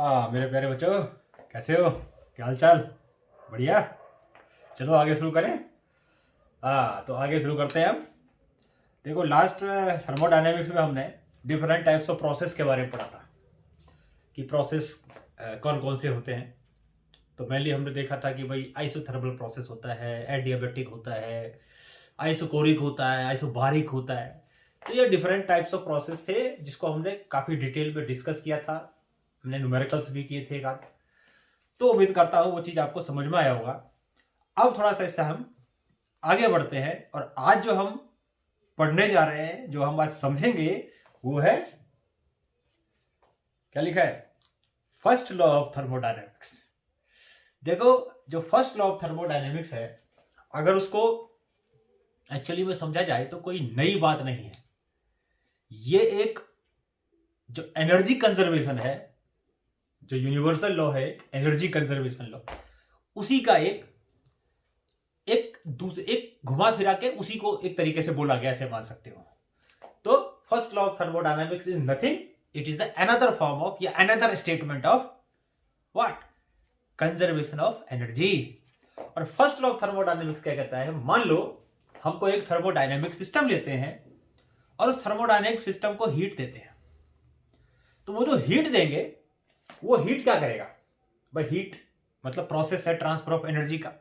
मेरे प्यारे बच्चों, कैसे हो? क्या हाल चाल? बढ़िया। चलो आगे शुरू करें। तो आगे शुरू करते हैं हम। देखो, लास्ट थर्मोडायनेमिक्स में हमने डिफरेंट टाइप्स ऑफ प्रोसेस के बारे में पढ़ा था कि प्रोसेस कौन कौन से होते हैं। तो मेनली हमने देखा था कि भाई आइसोथर्मल प्रोसेस होता है, एडियाबैटिक होता है, आइसोकोरिक होता है, आइसोबारिक होता है। तो ये डिफरेंट टाइप्स ऑफ प्रोसेस थे जिसको हमने काफ़ी डिटेल में डिस्कस किया था। हमने न्यूमेरिकल्स भी किए थे एक आध। तो उम्मीद करता हूँ वो चीज़ आपको समझ में आया होगा। अब थोड़ा सा इससे हम आगे बढ़ते हैं और आज जो हम पढ़ने जा रहे हैं, जो हम आज समझेंगे, वो है, क्या लिखा है? First law of thermodynamics. देखो, जो फर्स्ट लॉ ऑफ थर्मोडायनेमिक्स है, अगर उसको एक्चुअली में समझा जाए तो कोई नई बात नहीं है। ये एक जो एनर्जी कंजर्वेशन है, जो यूनिवर्सल लॉ है, एनर्जी कंजर्वेशन लॉ, उसी का एक घुमा फिरा के उसी को एक तरीके से बोला गया, ऐसे मान सकते हो। तो first law of thermodynamics is nothing, it is the another form of या another statement of what? Conservation of energy. और फर्स्ट लॉ ऑफ थर्मोडायनामिक्स क्या कहता है? मान लो हमको एक थर्मोडायनामिक सिस्टम लेते हैं और उस थर्मोडायनामिक सिस्टम को हीट देते हैं। तो वो जो हीट देंगे, वो हीट क्या करेगा भाई? हीट मतलब प्रोसेस है ट्रांसफर ऑफ एनर्जी का।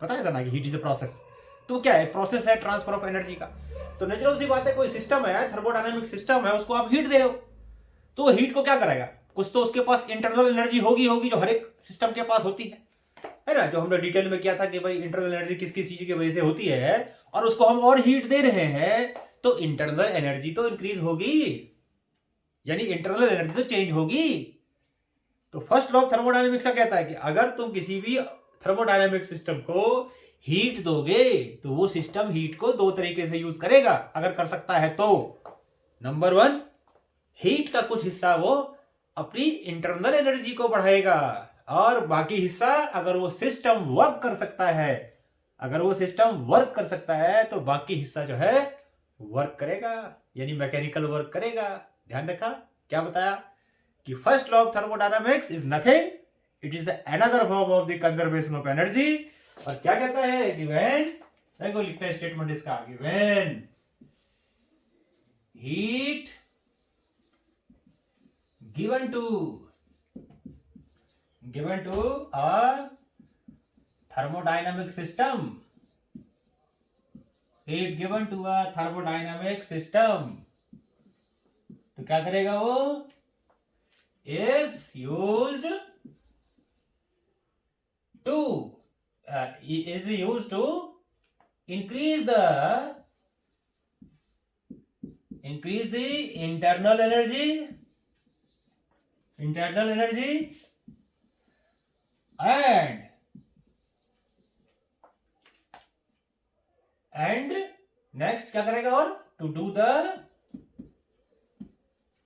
पता है ना कि हीट इज अ प्रोसेस। तो क्या है? प्रोसेस है ट्रांसफर ऑफ एनर्जी का। तो नेचुरल सी बात है, कोई सिस्टम है, थर्मोडायनामिक सिस्टम है, उसको आप हीट दे रहे हो, तो वो हीट को क्या करेगा? कुछ तो उसके पास इंटरनल एनर्जी होगी जो हर एक सिस्टम के पास होती है ना? जो हमने डिटेल में किया था कि भाई इंटरनल एनर्जी किस किस चीज की वजह से होती है, और उसको हम और हीट दे रहे हैं, तो इंटरनल एनर्जी तो इंक्रीज होगी, यानी इंटरनल एनर्जी तो चेंज होगी। तो फर्स्ट लॉ ऑफ थर्मोडायनेमिक्स क्या कहता है कि अगर तुम किसी भी थर्मोडायनेमिक सिस्टम को हीट दोगे तो वो सिस्टम हीट को दो तरीके से यूज करेगा, अगर कर सकता है तो। नंबर वन, हीट का कुछ हिस्सा वो अपनी इंटरनल एनर्जी को बढ़ाएगा, और बाकी हिस्सा, अगर वो सिस्टम वर्क कर सकता है, तो बाकी हिस्सा जो है वर्क करेगा, यानी मैकेनिकल वर्क करेगा। ध्यान रखा क्या बताया कि first law of thermodynamics is nothing, it is the another form of the conservation of energy. और क्या कहता है कि व्हेन, देखो लिखते हैं स्टेटमेंट इसका कि when heat given to a thermodynamic system, heat given to a thermodynamic system, तो क्या करेगा वो? is used to increase the internal energy and next क्या करेगा? और to do the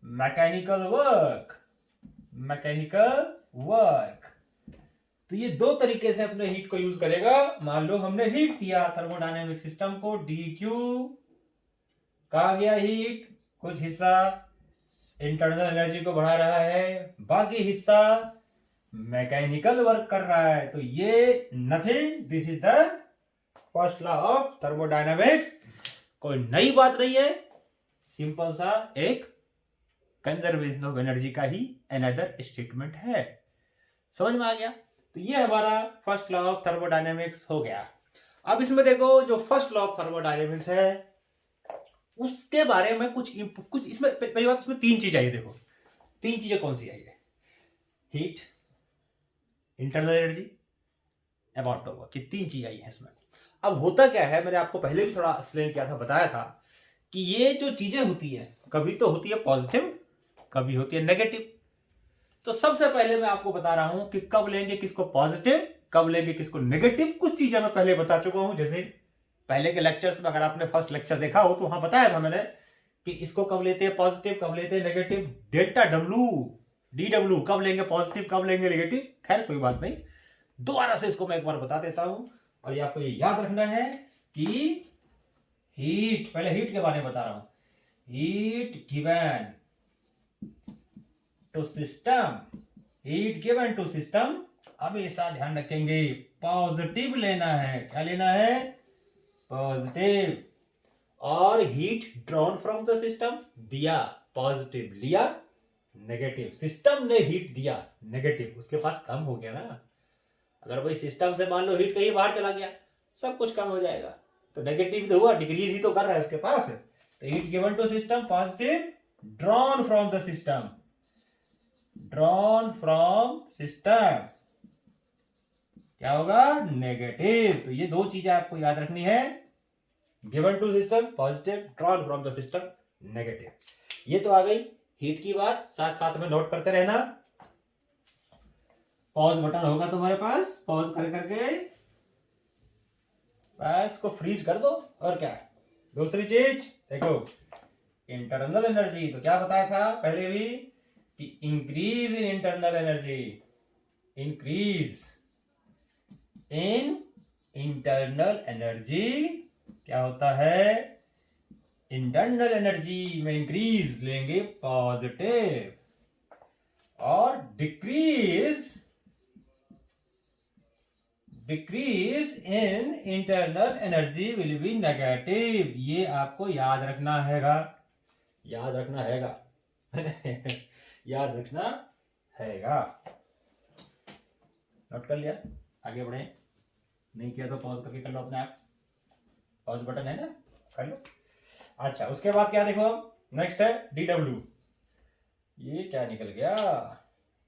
mechanical work. तो ये दो तरीके से अपने हीट को यूज करेगा। मान लो हमने हीट दिया थर्मोडायनेमिक सिस्टम को, dQ कहा गया हीट, कुछ हिस्सा इंटरनल एनर्जी को बढ़ा रहा है, बाकी हिस्सा मैकेनिकल वर्क कर रहा है। तो ये nothing, this is the first law of thermodynamics. कोई नई बात नहीं है, सिंपल सा एक कंजर्वेशन ऑफ एनर्जी का ही अनदर स्टेटमेंट है। समझ में आ गया? तो ये हमारा फर्स्ट लॉ ऑफ थर्मोडायनेमिक्स हो गया। अब इसमें देखो, जो फर्स्ट लॉ ऑफ थर्मोडायनेमिक्स है उसके बारे में कुछ इसमें पहली बात, उसमें तीन चीज आई। देखो, तीन चीजें कौन सी आई है? Heat, internal energy, about work, की तीन चीज आई है इसमें। अब होता क्या है, मैंने आपको पहले भी थोड़ा एक्सप्लेन किया था, बताया था कि ये जो चीजें होती है, कभी तो होती है पॉजिटिव, कभी होती है नेगेटिव। तो सबसे पहले मैं आपको बता रहा हूं कि कब लेंगे किसको पॉजिटिव, कब लेंगे किसको नेगेटिव। कुछ चीजें मैं पहले बता चुका हूं, जैसे पहले के लेक्चर्स में, अगर आपने फर्स्ट लेक्चर देखा हो तो वहां बताया था मैंने कि इसको कब लेते हैं पॉजिटिव, कब लेते हैं negative, delta W D W, कब लेंगे पॉजिटिव, कब लेंगे नेगेटिव। खैर कोई बात नहीं, दोबारा से इसको मैं एक बार बता देता हूं। और ये आपको ये याद रखना है कि हीट, पहले हीट के बारे में बता रहा हूं, heat given to system heat given to system, हमेशा ध्यान रखेंगे पॉजिटिव लेना है। क्या लेना है? पॉजिटिव। और heat drawn from the system, दिया पॉजिटिव, लिया नेगेटिव। सिस्टम ने हीट दिया नेगेटिव, उसके पास कम हो गया ना। अगर भाई सिस्टम से मान लो हीट कहीं बाहर चला गया, सब कुछ कम हो जाएगा। तो नेगेटिव तो हुआ, डिक्रीज ही तो कर रहा है उसके पास। तो heat given to system positive, drawn from the system, drawn from system क्या होगा? नेगेटिव। तो ये दो चीजें आपको याद रखनी है, given to system positive, drawn from the system negative. ये तो आ गई हीट की बात, साथ साथ में नोट करते रहना। पॉज बटन होगा तुम्हारे पास, पॉज कर करके बस को फ्रीज कर दो। और क्या दूसरी चीज देखो, इंटरनल एनर्जी तो क्या बताया था पहले भी कि increase in internal energy, increase in internal energy क्या होता है? इंटरनल एनर्जी में इंक्रीज लेंगे पॉजिटिव, और decrease in internal energy will be negative. ये आपको याद रखना हैगा, याद रखना हैगा याद रखना हैगा। नोट कर लिया? आगे बढ़े? नहीं किया तो पॉज करके कर लो अपने आप, पॉज बटन है ना, कर लो। अच्छा उसके बाद क्या देखो, नेक्स्ट है DW। ये क्या निकल गया?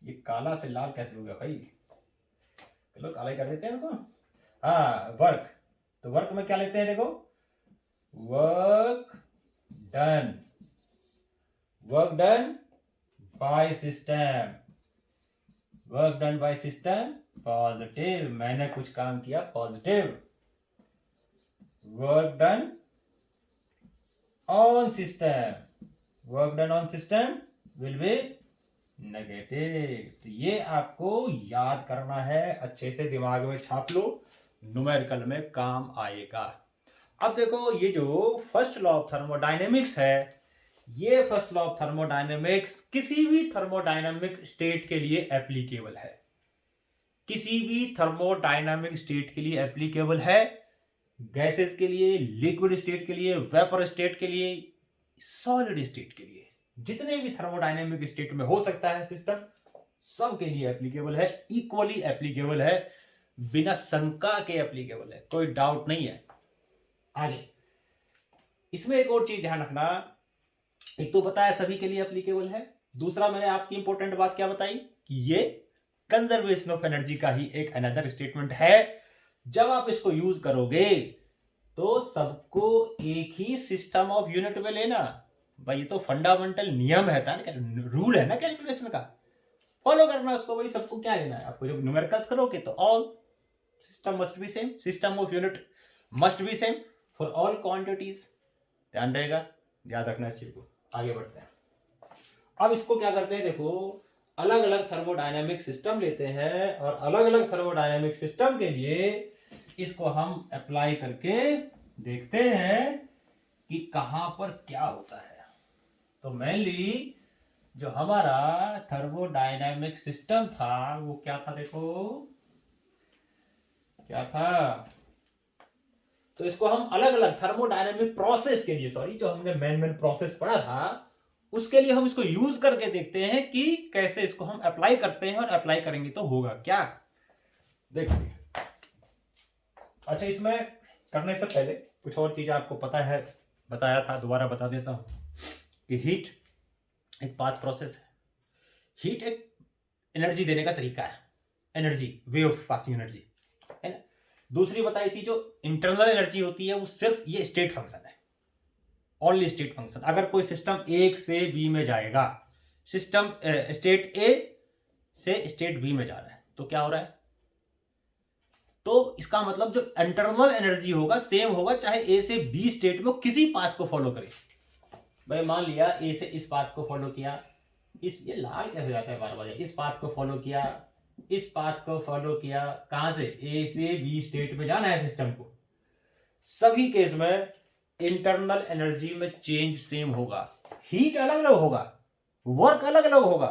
ये काला से लाल कैसे हो गया भाई? चलो काला ही कर देते हैं तो। हाँ वर्क, तो वर्क में क्या लेते हैं देखो, work done, work done by system, work done by system positive, मैंने कुछ काम किया positive. Work done on system, work done on system will be negative. तो ये आपको याद करना है, अच्छे से दिमाग में छाप लो, न्यूमेरिकल में काम आएगा। अब देखो ये जो फर्स्ट लॉ ऑफ थर्मोडायनेमिक्स है, ये फर्स्ट लॉ ऑफ थर्मोडायनेमिक्स किसी भी थर्मोडायनेमिक स्टेट के लिए एप्लीकेबल है, किसी भी थर्मोडायनामिक स्टेट के लिए एप्लीकेबल है। गैसेस के लिए, लिक्विड स्टेट के लिए, वेपर स्टेट के लिए, सॉलिड स्टेट के लिए, जितने भी थर्मोडायनामिक स्टेट में हो सकता है सिस्टम, सब के लिए एप्लीकेबल है, इक्वली एप्लीकेबल है, बिना शंका के एप्लीकेबल है, कोई डाउट नहीं है। आगे इसमें एक और चीज ध्यान रखना, एक तो बताया सभी के लिए एप्लीकेबल है, दूसरा मैंने आपकी इंपॉर्टेंट बात क्या बताई कि ये कंजर्वेशन ऑफ एनर्जी का ही एक अनदर स्टेटमेंट है। जब आप इसको यूज करोगे तो सबको एक ही सिस्टम ऑफ यूनिट में लेना। भाई ये तो फंडामेंटल नियम है ना, रूल है ना कैलकुलेशन का, फॉलो करना उसको। भाई सबको क्या लेना है, आपको जब न्यूमेरिकल्स करोगे तो all system must be same, system of unit must be same for all quantities. ध्यान रहेगा, याद रखना इस चीज को। आगे बढ़ते हैं। अब इसको क्या करते हैं देखो, अलग अलग थर्मोडायनामिक सिस्टम लेते हैं और अलग अलग थर्मोडायनामिक सिस्टम के लिए इसको हम अप्लाई करके देखते हैं कि कहां पर क्या होता है। तो मेनली जो हमारा थर्मोडायनामिक सिस्टम था वो क्या था देखो, क्या था? तो इसको हम अलग अलग थर्मोडायनामिक प्रोसेस के लिए, सॉरी जो हमने मेन प्रोसेस पढ़ा था उसके लिए हम इसको यूज करके देखते हैं कि कैसे इसको हम अप्लाई करते हैं, और अप्लाई करेंगे तो होगा क्या, देखिए। अच्छा इसमें करने से पहले कुछ और चीज आपको पता है, बताया था, दोबारा बता देता हूं कि हीट एक पाथ प्रोसेस है। हीट एक एनर्जी देने का तरीका है, energy, way of passing energy है ना। दूसरी बताई थी जो इंटरनल एनर्जी होती है वो सिर्फ ये स्टेट फंक्शन है, ओनली स्टेट फंक्शन। अगर कोई सिस्टम एक से बी में जाएगा, सिस्टम स्टेट ए से स्टेट बी में जा रहा है तो क्या हो रहा है, तो इसका मतलब जो इंटरनल एनर्जी होगा सेम होगा चाहे ए से बी स्टेट में किसी पाथ को फॉलो करे। भाई मान लिया ए से इस पाथ को फॉलो किया, इस ये लाल कैसे जाता है बार बार, इस पाथ को फॉलो किया, इस पाथ को फॉलो किया, कहां से, ए से बी स्टेट में जाना है सिस्टम को। सभी केस में इंटरनल एनर्जी में चेंज सेम होगा, हीट अलग अलग होगा, वर्क अलग अलग होगा,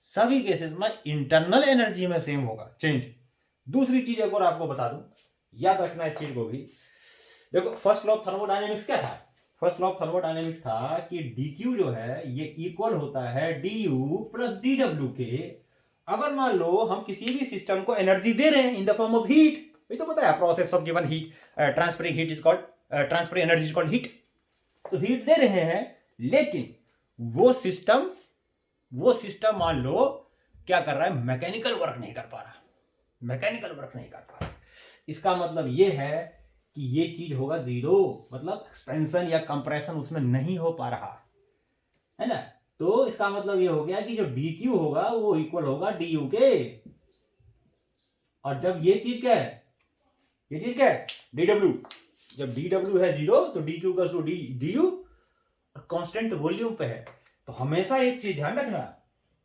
सभी केसेस में इंटरनल एनर्जी में सेम होगा चेंज। दूसरी चीज एक और आपको बता दूं, याद रखना इस चीज को भी। देखो फर्स्ट लॉ ऑफ थर्मोडायनेमिक्स क्या था? फर्स्ट लॉ ऑफ थर्मोडायनेमिक्स था कि dq जो है ये इक्वल होता है du प्लस dw के। अगर मान लो हम किसी भी सिस्टम को एनर्जी दे रहे हैं in the form of heat, ये तो पता है process of given heat, transferring heat is called transferring energy is called heat. तो हीट दे रहे हैं, लेकिन वो सिस्टम मान लो क्या कर रहा है, मैकेनिकल वर्क नहीं कर पा रहा, मैकेनिकल वर्क नहीं कर पा रहा। इसका मतलब ये है कि ये चीज होगा जीरो, मतलब एक्सपेंशन या कंप्रेशन उसमें नहीं हो पा रहा है ना। तो इसका मतलब ये हो गया कि जो dq होगा वो इक्वल होगा du के। और जब ये चीज क्या है, ये चीज क्या है dw, जब dw है जीरो तो dq का टू du और कांस्टेंट वॉल्यूम पे है। तो हमेशा एक चीज ध्यान रखना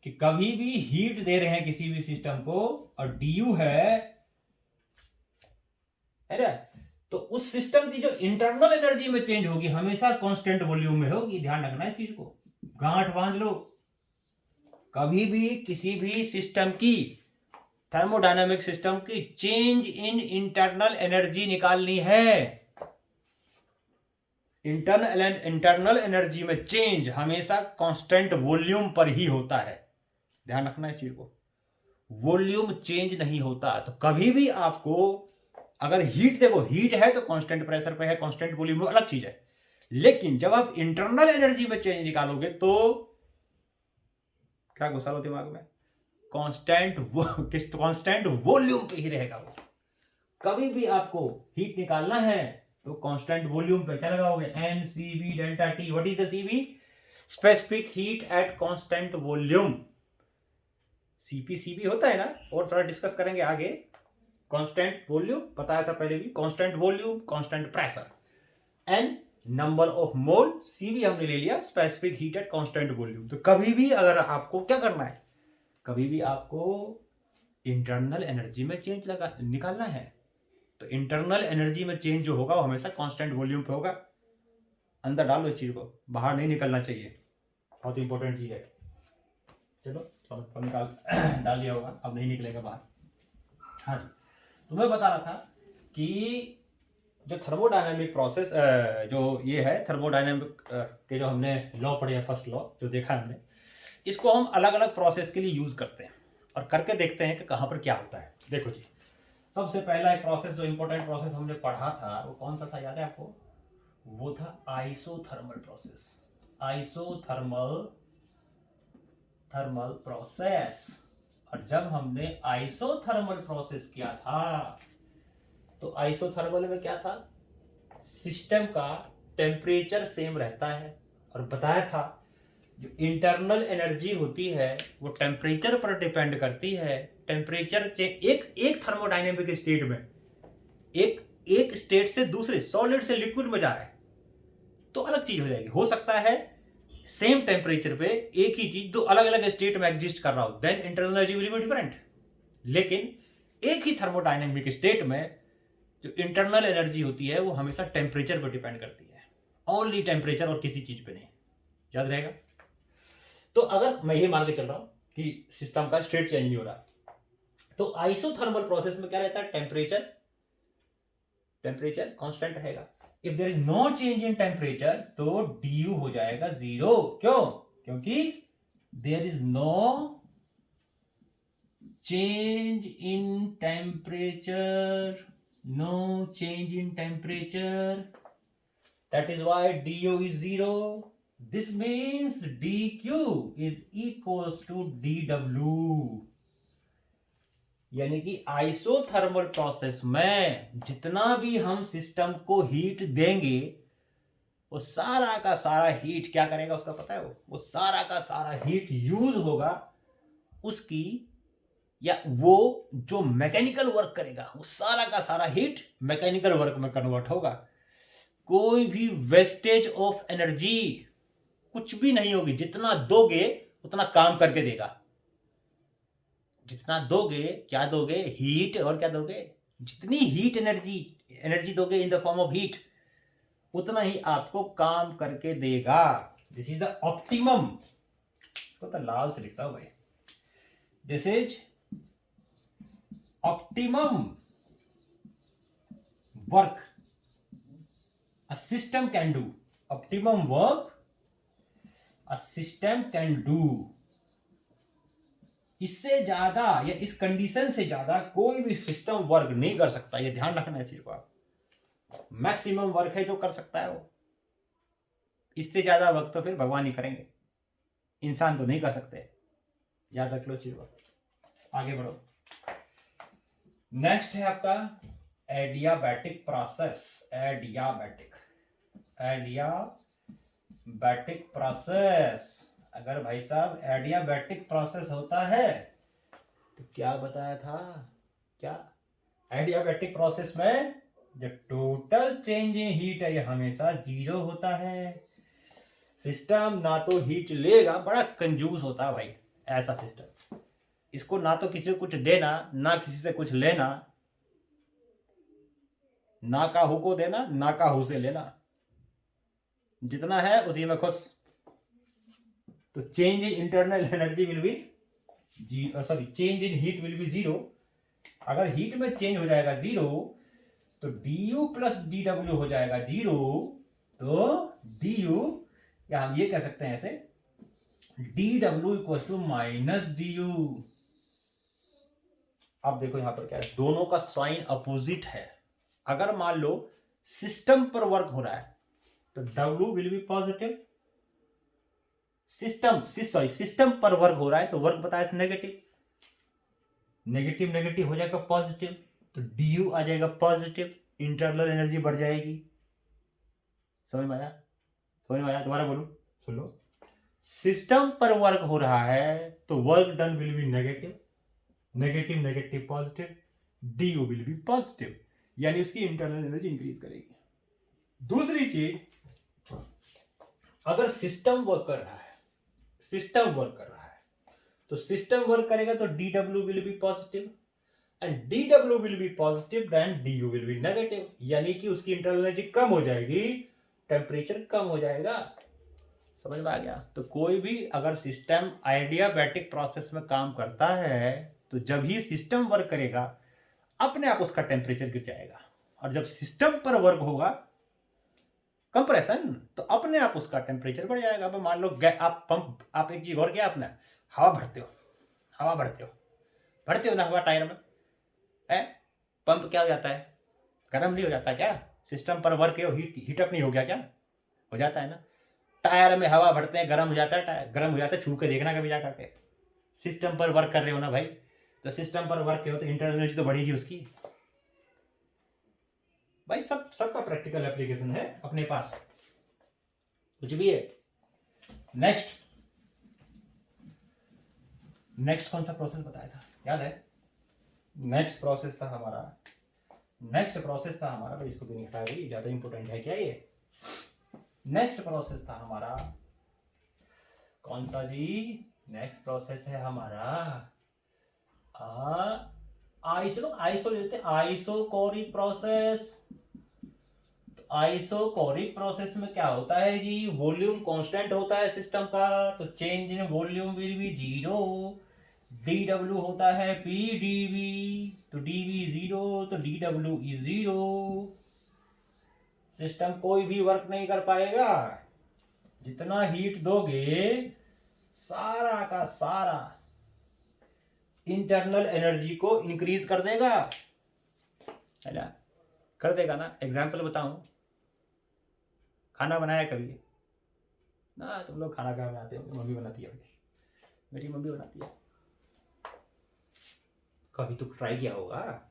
कि कभी भी हीट दे रहे हैं किसी भी सिस्टम को और du है ना, तो उस सिस्टम की जो इंटरनल एनर्जी में चेंज होगी हमेशा कांस्टेंट वॉल्यूम में होगी। ध्यान रखना इस चीज को, गांठ बांध लो। कभी भी किसी भी सिस्टम की, थर्मोडायनामिक सिस्टम की चेंज इन इंटरनल एनर्जी निकालनी है, इंटरनल एनर्जी में चेंज हमेशा कांस्टेंट वॉल्यूम पर ही होता है। ध्यान रखना इस चीज को, वॉल्यूम चेंज नहीं होता। तो कभी भी आपको अगर हीट, देखो हीट है तो कांस्टेंट प्रेशर पे है, कांस्टेंट वॉल्यूम में अलग चीज है, लेकिन जब आप इंटरनल एनर्जी में चेंज निकालोगे तो क्या घुसा लो दिमाग में, कांस्टेंट वॉल्यूम पे ही रहेगा वो। कभी भी आपको हीट निकालना है तो कांस्टेंट वॉल्यूम पे क्या लगाओगे, NCV delta T। What is the CV? Specific heat at constant volume. CP होता है ना, और थोड़ा डिस्कस करेंगे आगे। कांस्टेंट वॉल्यूम बताया था पहले भी, constant volume, constant pressure, n number of mole, CV हमने ले लिया, specific heat at constant volume. तो कभी भी अगर आपको क्या करना है, कभी भी आपको इंटरनल एनर्जी में चेंज निकालना है तो इंटरनल एनर्जी में चेंज जो होगा वो हमेशा कांस्टेंट वॉल्यूम पे होगा। अंदर डालो इस चीज को, बाहर नहीं निकलना चाहिए, बहुत इंपॉर्टेंट चीज है। चलो समझ निकाल डाल लिया होगा, अब नहीं निकलेगा बाहर। हाँ जी, तो मैं बता रहा था कि जो थर्मोडायनामिक प्रोसेस, जो ये है थर्मोडायनामिक के जो हमने लॉ पढ़े हैं, फर्स्ट लॉ जो देखा हमने, इसको हम अलग अलग प्रोसेस के लिए यूज करते हैं और करके देखते हैं कि कहाँ पर क्या होता है। देखो जी, सबसे पहला एक प्रोसेस जो इंपॉर्टेंट प्रोसेस हमने पढ़ा था वो कौन सा था, याद है आपको? वो था आइसोथर्मल प्रोसेस। Thermal process. और जब हमने आइसोथर्मल प्रोसेस किया था तो आइसोथर्मल में क्या था, सिस्टम का टेम्परेचर सेम रहता है, और बताया था जो इंटरनल एनर्जी होती है वो टेम्परेचर पर डिपेंड करती है। टेम्परेचर एक थर्मोडायनेमिक स्टेट में एक स्टेट से दूसरे सॉलिड से लिक्विड में जा रहा है तो अलग चीज हो जाएगी। हो सकता है सेम टेम्परेचर पे एक ही चीज दो अलग अलग स्टेट में एग्जिस्ट कर रहा हो, then internal energy will be different. लेकिन एक ही थर्मोडायनेमिक स्टेट में जो इंटरनल एनर्जी होती है वो हमेशा टेम्परेचर पर डिपेंड करती है, ओनली टेम्परेचर और किसी चीज पे नहीं। याद रहेगा। तो अगर मैं ये मान के चल रहा हूं कि सिस्टम का स्टेट चेंज नहीं हो रहा, तो आइसोथर्मल प्रोसेस में क्या रहता है, टेम्परेचर कांस्टेंट रहेगा। If there is no change in temperature तो du हो जाएगा जीरो। क्यों? क्योंकि there is no change in temperature, no change in temperature, that is why du is zero. This means dq is equals to dw। यानी कि isothermal process में जितना भी हम सिस्टम को हीट देंगे वो सारा का सारा हीट क्या करेगा, उसका पता है? वो सारा का सारा हीट यूज होगा उसकी, या वो जो मैकेनिकल वर्क करेगा वो सारा का सारा हीट मैकेनिकल वर्क में कन्वर्ट होगा। कोई भी वेस्टेज ऑफ एनर्जी कुछ भी नहीं होगी। जितना दोगे उतना काम करके देगा, जितना दोगे, क्या दोगे, हीट, और क्या दोगे, जितनी हीट एनर्जी दोगे in the form of heat उतना ही आपको काम करके देगा। This is the optimum. इसको तो लाल से लिखता हूं भाई, this is optimum work a system can do. Optimum work a system can do. इससे ज्यादा या इस कंडीशन से ज्यादा कोई भी सिस्टम वर्क नहीं कर सकता, ये ध्यान रखना है। सिर्फ आप मैक्सिमम वर्क है जो कर सकता है वो, इससे ज्यादा वर्क तो फिर भगवान ही करेंगे, इंसान तो नहीं कर सकते। याद रख लो चीज। आगे बढ़ो। नेक्स्ट है आपका एडियाबैटिक प्रोसेस। Adiabatic process. अगर भाई साहब एडियाबैटिक प्रोसेस होता है तो क्या बताया था, क्या एडियाबैटिक प्रोसेस में जो टोटल चेंज इन हीट है ये हमेशा 0 होता है। सिस्टम ना तो हीट लेगा, बड़ा कंजूस होता है भाई ऐसा सिस्टम। इसको ना तो किसी को कुछ देना, ना किसी से कुछ लेना, ना काहू को देना, ना काहू से लेना, जितना है उसी में खुश। तो change in internal energy will B change in heat will be 0। अगर हीट में चेंज हो जाएगा 0 तो du प्लस dw हो जाएगा 0। तो du, या हम ये कह सकते हैं ऐसे, dw equal to minus du। अब देखो यहां पर क्या है, दोनों का साइन अपोजिट है। अगर मान लो सिस्टम पर वर्क हो रहा है तो W will be positive. System पर वर्क हो रहा है तो वर्क बताया था नेगेटिव, नेगेटिव हो जाएगा पॉजिटिव, तो du आ जाएगा पॉजिटिव, इंटरनल एनर्जी बढ़ जाएगी। समझ में आया? दोबारा बोलूं, सुन लो। सिस्टम पर वर्क हो रहा है तो work done will be negative positive, du will be positive, यानी उसकी इंटरनल एनर्जी इंक्रीज करेगी। दूसरी चीज, अगर सिस्टम वर्क कर रहा है तो सिस्टम वर्क करेगा तो dw will be positive, and dw will be positive then du will be negative, यानी कि उसकी इंटरनल एनर्जी कम हो जाएगी, टेम्परेचर कम हो जाएगा। समझ में आ गया? तो कोई भी अगर सिस्टम एडियाबैटिक प्रोसेस में काम करता है तो जब ही सिस्टम वर्क करेगा अपने आप उसका टेम्परेचर गिर जाएगा, और जब सिस्टम पर वर्क होगा कंप्रेशन तो अपने आप उसका टेम्परेचर बढ़ जाएगा। अब मान लो आप एक चीज और किया, आपने हवा भरते हो ना हवा टायर में, पंप क्या हो जाता है, गर्म नहीं हो जाता क्या? सिस्टम पर वर्क है, हीटअप नहीं हो गया क्या? हो जाता है ना। टायर में हवा भरते हैं, गर्म हो जाता है, टायर गर्म हो जाता है, छू के देखना कभी जा करके। सिस्टम पर वर्क कर रहे हो ना भाई, तो सिस्टम पर वर्क हो तो इंटरनल एनर्जी तो बढ़ेगी उसकी भाई। सबका प्रैक्टिकल एप्लीकेशन है अपने पास, कुछ भी है। नेक्स्ट कौन सा प्रोसेस बताया था, याद है? नेक्स्ट प्रोसेस था हमारा भाई, इसको भी नहीं हटाया भाई, ज्यादा इंपोर्टेंट है क्या ये? नेक्स्ट प्रोसेस था हमारा कौन सा जी? नेक्स्ट प्रोसेस है हमारा आइसो लेते हैं, आइसोकोरिक प्रोसेस। आइसोकोरिक प्रोसेस में क्या होता है जी? वॉल्यूम कांस्टेंट होता है सिस्टम का, तो change in volume will be 0। dw होता है pdv, तो dv 0 तो dw इज 0। सिस्टम कोई भी वर्क नहीं कर पाएगा, जितना हीट दोगे सारा का सारा इंटरनल एनर्जी को इंक्रीज कर देगा, है ना? कर देगा ना। एग्जाम्पल बताऊं, खाना बनाया कभी ना? तुम लोग खाना कहाँ बनाते हो? मम्मी बनाती है, मेरी मम्मी बनाती है। कभी तो ट्राई किया होगा,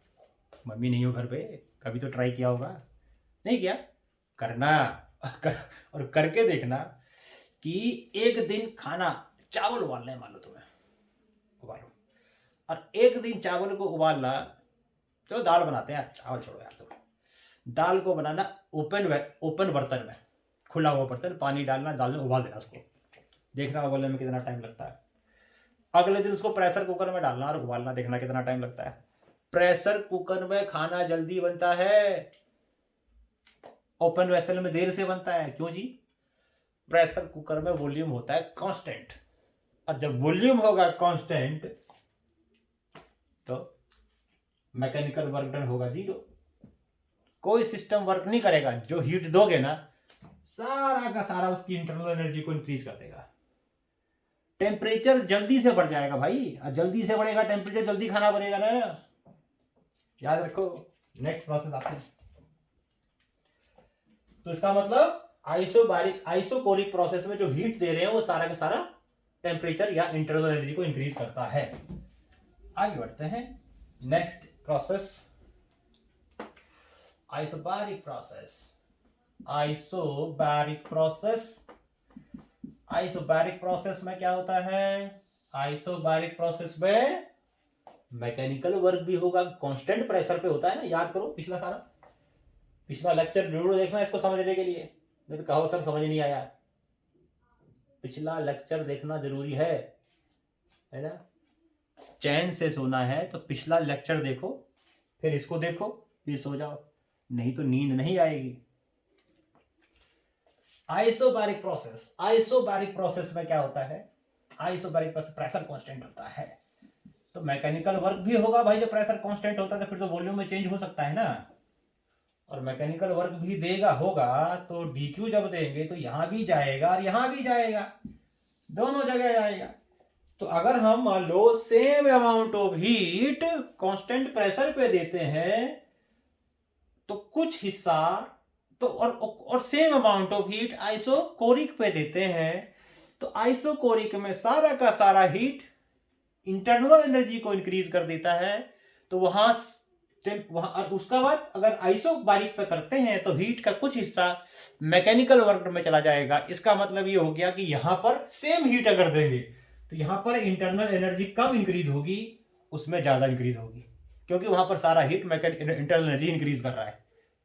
मम्मी नहीं हो घर पे, कभी तो ट्राई किया होगा, नहीं किया? करना और करके देखना कि एक दिन खाना, चावल उबालना है मान लो तुम्हें, उबालो, और एक दिन चावल को उबालना, चलो दाल बनाते हैं, चावल छोड़ो यार, तो दाल को बनाना ओपन बर्तन में, खुला हुआ बर्तन, पानी डालना, दाल में उबाल देना, उसको देखना उबालने में कितना टाइम लगता है। अगले दिन उसको प्रेशर कुकर में डालना और उबालना, देखना कितना टाइम लगता है। प्रेशर कुकर में खाना जल्दी बनता है, ओपन वेसल में देर से बनता है। क्यों जी? प्रेशर कुकर में वॉल्यूम होता है कांस्टेंट, और जब वॉल्यूम होगा कांस्टेंट तो मैकेनिकल वर्क डन होगा 0। कोई सिस्टम वर्क नहीं करेगा, जो हीट दोगे ना सारा का सारा उसकी इंटरनल एनर्जी को इंक्रीज कर देगा। टेम्परेचर जल्दी से बढ़ जाएगा भाई, और जल्दी से बढ़ेगा टेम्परेचर, जल्दी खाना बनेगा ना, याद रखो। नेक्स्ट प्रोसेस आते हैं। तो इसका मतलब आइसोकोरिक प्रोसेस में जो हीट दे रहे हैं वो सारा का सारा टेम्परेचर या इंटरनल एनर्जी को इंक्रीज करता है। आगे बढ़ते हैं। Next process isobaric process. Isobaric process में क्या होता है? आइसोबैरिक प्रोसेस में मैकेनिकल वर्क भी होगा, कांस्टेंट प्रेशर पे होता है ना। याद करो पिछला लेक्चर जरूर देखना इसको समझने के लिए, नहीं तो कहो सर समझ नहीं आया। पिछला लेक्चर देखना जरूरी है ना। चैन से सोना है तो पिछला लेक्चर देखो, फिर इसको देखो, फिर सो जाओ, नहीं तो नींद नहीं आएगी। आइसोबैरिक प्रोसेस में क्या होता है? आइसोबैरिक प्रोसेस प्रेशर कांस्टेंट होता है, तो मैकेनिकल वर्क भी होगा भाई। जो प्रेशर कांस्टेंट होता है तो फिर तो वॉल्यूम में चेंज हो सकता है ना, और मैकेनिकल वर्क भी देगा होगा, तो dq जब देंगे तो यहां भी जाएगा और यहां भी जाएगा, दोनों जगह जाएगा। तो अगर हम मान लो same amount of heat constant pressure पे देते हैं तो कुछ हिस्सा तो और same amount of heat isochoric पे देते हैं, तो आइसोकोरिक में सारा का सारा हीट इंटरनल एनर्जी को इंक्रीज कर देता है। तो वहां उसका बाद अगर आइसोबारिक पे करते हैं तो हीट का कुछ हिस्सा मैकेनिकल वर्क में चला जाएगा। इसका मतलब ये हो गया कि यहां पर सेम हीट अगर देंगे तो यहां पर इंटरनल एनर्जी कम इंक्रीज होगी, उसमें ज्यादा इंक्रीज होगी, क्योंकि वहां पर सारा हीट इंटरनल एनर्जी इंक्रीज कर रहा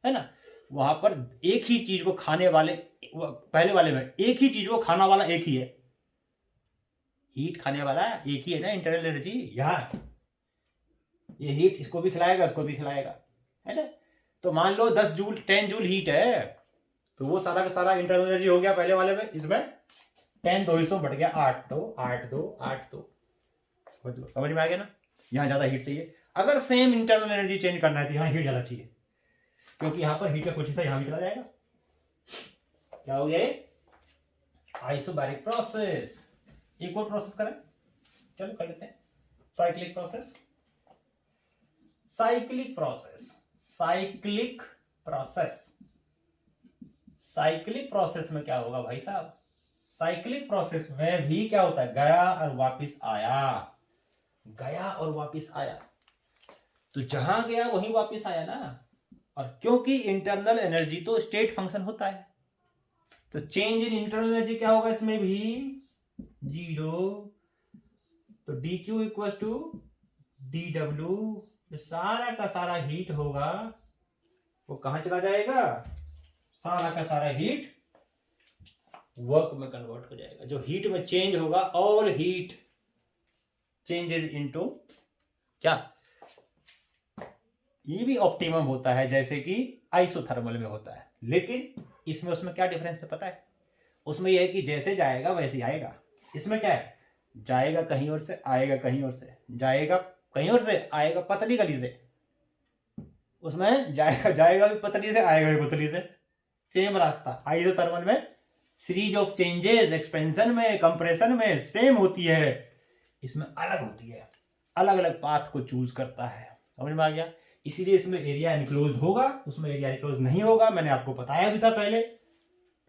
है ना। वहां पर एक ही चीज को खाने वाले, पहले वाले में एक ही चीज को खाना वाला एक ही है, हीट खाने वाला एक ही है ना, इंटरनल एनर्जी। यहाँ ये हीट इसको भी खिलाएगा, इसको भी खिलाएगा, है ना। तो मान लो 10 जूल हीट है, तो वो सारा का सारा इंटरनल एनर्जी हो गया पहले वाले में, इसमें 10 2 हिस्सों बढ़ गया, 8 2 8 2 8 2। समझ में आ गया ना। यहाँ ज्यादा हीट चाहिए, अगर सेम इंटरनल एनर्जी चेंज करना है तो यहाँ हीट ज्यादा चाहिए, क्योंकि यहाँ पर हीट का कुछ हिस्सा यहाँ भी चला जाएगा। क्या हो गया? Isobaric process. एक और प्रोसेस करें, चलो कर लेते हैं। साइक्लिक प्रोसेस में क्या होगा भाई साहब? साइक्लिक प्रोसेस में भी क्या होता है? गया और वापस आया, तो जहां गया वहीं वापस आया ना। और क्योंकि इंटरनल एनर्जी तो स्टेट फंक्शन होता है, तो चेंज इन इंटरनल एनर्जी क्या होगा इसमें भी? 0। तो dq इक्वल टू dw, जो सारा का सारा हीट होगा वो कहां चला जाएगा? सारा का सारा हीट वर्क में कन्वर्ट हो जाएगा। जो हीट में चेंज होगा, ऑल हीट चेंजेस इनटू क्या? ये भी ऑप्टिमम होता है जैसे कि आइसोथर्मल में होता है, लेकिन इसमें उसमें क्या डिफरेंस है पता है? उसमें यह है कि जैसे जाएगा वैसे ही आएगा। इसमें क्या है? जाएगा कहीं और से, आएगा कहीं और से, जाएगा कहीं और से, आएगा पतली गली से। उसमें जाएगा भी पतली से, आएगा भी पतली से, सेम रास्ता। आइसोथर्मल में सीरीज ऑफ चेंजेस एक्सपेंशन में, कंप्रेशन में सेम होती है, इसमें अलग होती है, अलग अलग पाथ को चूज करता है। समझ में आ गया? इसीलिए इसमें एरिया इनक्लोज होगा, उसमें एरिया इनक्लोज नहीं होगा। मैंने आपको बताया भी था पहले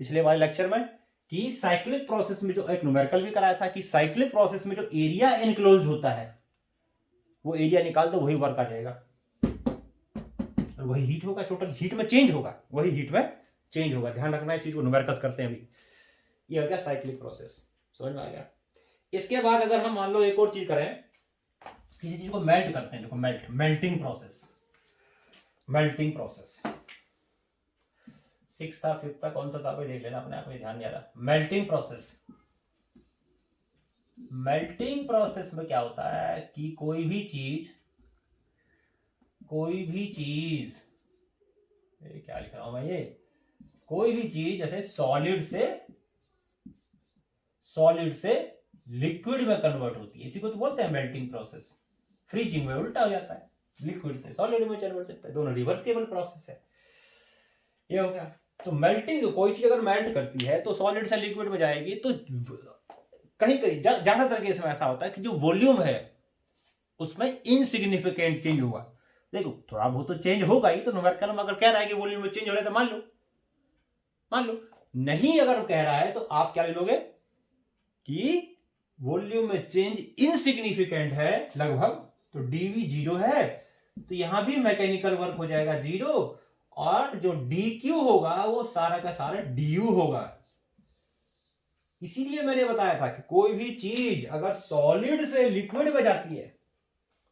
पिछले वाले लेक्चर में कि साइक्लिक प्रोसेस में, जो एक न्यूमेरिकल भी कराया था, कि साइक्लिक प्रोसेस में जो एरिया इनक्लोज होता है वो एरिया निकाल दो, वही वर्क आ जाएगा और वही हीट होगा। टोटल हीट में चेंज होगा, वही हीट में चेंज होगा। ध्यान रखना इस चीज को, न्यूमेरिकल्स करते हैं अभी। ये हो गया साइक्लिक प्रोसेस। समझ में आ गया? इसके बाद अगर हम मान लो एक और चीज करें, किसी चीज को मेल्ट करते हैं, देखो मेल्टिंग प्रोसेस। 6th था 5th था, कौन सा था भाई देख लेना अपने आप में, ध्यान नहीं आ रहा। मेल्टिंग प्रोसेस में क्या होता है कि कोई भी चीज क्या लिख रहा हूं मैं, ये कोई भी चीज जैसे सॉलिड से लिक्विड में कन्वर्ट होती है, इसी को तो बोलते हैं मेल्टिंग प्रोसेस। फ्रीजिंग में उल्टा हो जाता है, लिक्विड से सॉलिड में कन्वर्ट सकता है, दोनों रिवर्सिबल प्रोसेस है। ये हो गया। तो मेल्टिंग, कोई चीज अगर मेल्ट करती है तो सॉलिड से लिक्विड में जाएगी, तो कहीं कहीं ज्यादातर केस में ऐसा होता है कि जो वॉल्यूम है उसमें इनसिग्निफिकेंट चेंज हुआ। देखो थोड़ा बहुत तो चेंज होगा ही, तो न्यूमेरिकल में अगर कह रहा है कि वॉल्यूम में चेंज हो रहा है तो मान लो। नहीं अगर कह रहा है तो आप क्या ले लोगे कि वॉल्यूम में चेंज इनसिग्निफिकेंट है लगभग, तो डीवी 0 है, तो यहां भी मैकेनिकल वर्क हो जाएगा 0, और जो dq होगा वो सारा का सारा du होगा। इसीलिए मैंने बताया था कि कोई भी चीज अगर सॉलिड से लिक्विड में जाती है,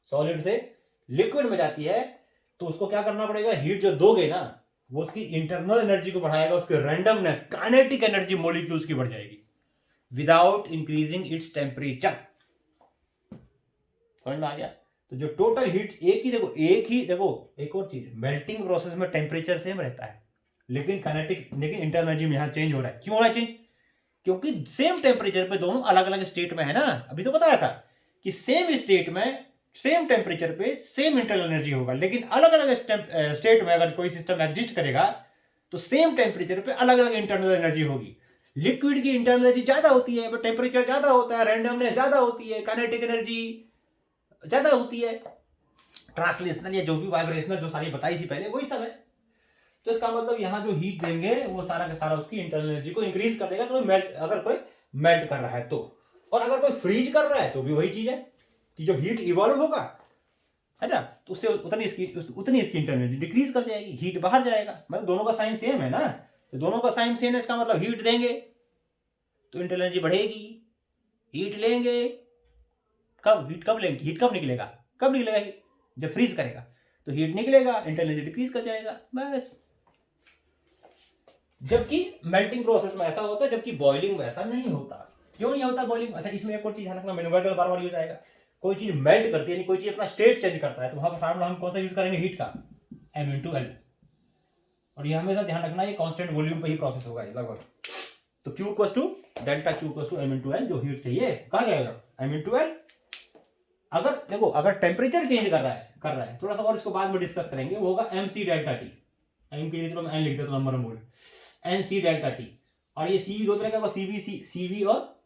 सॉलिड से लिक्विड में जाती है, तो उसको क्या करना पड़ेगा, हीट जो दोगे ना वो उसकी इंटरनल एनर्जी को बढ़ाएगा, उसकी रैंडमनेस, काइनेटिक एनर्जी मॉलिक्यूल्स की बढ़ जाएगी विदाउट इंक्रीजिंग इट्स टेम्परेचर। समझ में आ गया? तो जो टोटल हीट एक और चीज, मेल्टिंग प्रोसेस में टेम्परेचर सेम रहता है, लेकिन इंटरनल एनर्जी में यहां चेंज हो रहा है। क्यों हो रहा है चेंज? क्योंकि सेम टेम्परेचर पे दोनों अलग अलग स्टेट में है ना। अभी तो बताया था कि सेम स्टेट में सेम टेम्परेचर पे सेम इंटरनल एनर्जी होगा, लेकिन अलग अलग स्टेट में अगर कोई सिस्टम एग्जिस्ट करेगा तो सेम टेम्परेचर पे अलग अलग इंटरनल एनर्जी होगी। लिक्विड की इंटरनल एनर्जी ज्यादा होती है, टेम्परेचर ज्यादा होता है, रैंडमनेस ज्यादा होती है, काइनेटिक एनर्जी ज्यादा होती है, ट्रांसलेशनल या जो भी वाइब्रेशनल जो सारी बताई थी पहले वही सब है। तो इसका मतलब यहाँ जो हीट देंगे वो सारा का सारा उसकी इंटरनल एनर्जी को इंक्रीज कर देगा, तो अगर कोई मेल्ट कर रहा है तो, और अगर कोई फ्रीज कर रहा है तो भी वही चीज है कि जो हीट इवॉल्व होगा है ना, तो उससे उतनी इसकी इंटरनल एनर्जी डिक्रीज कर जाएगी, हीट बाहर जाएगा। मतलब दोनों का साइन सेम है ना, तो दोनों का साइन सेम है, इसका मतलब हीट देंगे तो इंटरनल एनर्जी बढ़ेगी, हीट लेंगे हीट कब निकलेगा जब फ्रीज करेगा, तो हीट निकलेगा, इंटरनल एनर्जी डिक्रीज कर जाएगा, बस। जबकि मेल्टिंग प्रोसेस में ऐसा होता है, जबकि बॉइलिंग में ऐसा नहीं होता। क्यों नहीं होता बॉइलिंग? अच्छा, इसमें एक और चीज ध्यान रखना, न्यूमेरिकल बार बार यूज आएगा। कोई चीज मेल्ट करती है, कोई चीज अपना स्टेट चेंज करता है, तो वहां पर फार्मूला हम कौन सा यूज करेंगे? हीट का, m/L। और ये हमेशा ध्यान रखना, ये कांस्टेंट वॉल्यूम पे ही प्रोसेस होगा लगभग। तो Q = डेल्टा Q = m/L, जो हीट चाहिए कहां जाएगा? m/L। अगर टेम्परेचर चेंज कर रहा है, थोड़ा सा और इसको बाद में डिस्कस करेंगे, वो होगा mc डेल्टा t। m के लिए चलो मैं n लिख देता हूं, नंबर मोल nc डेल्टा t। और ये cv दो तरह का, cv और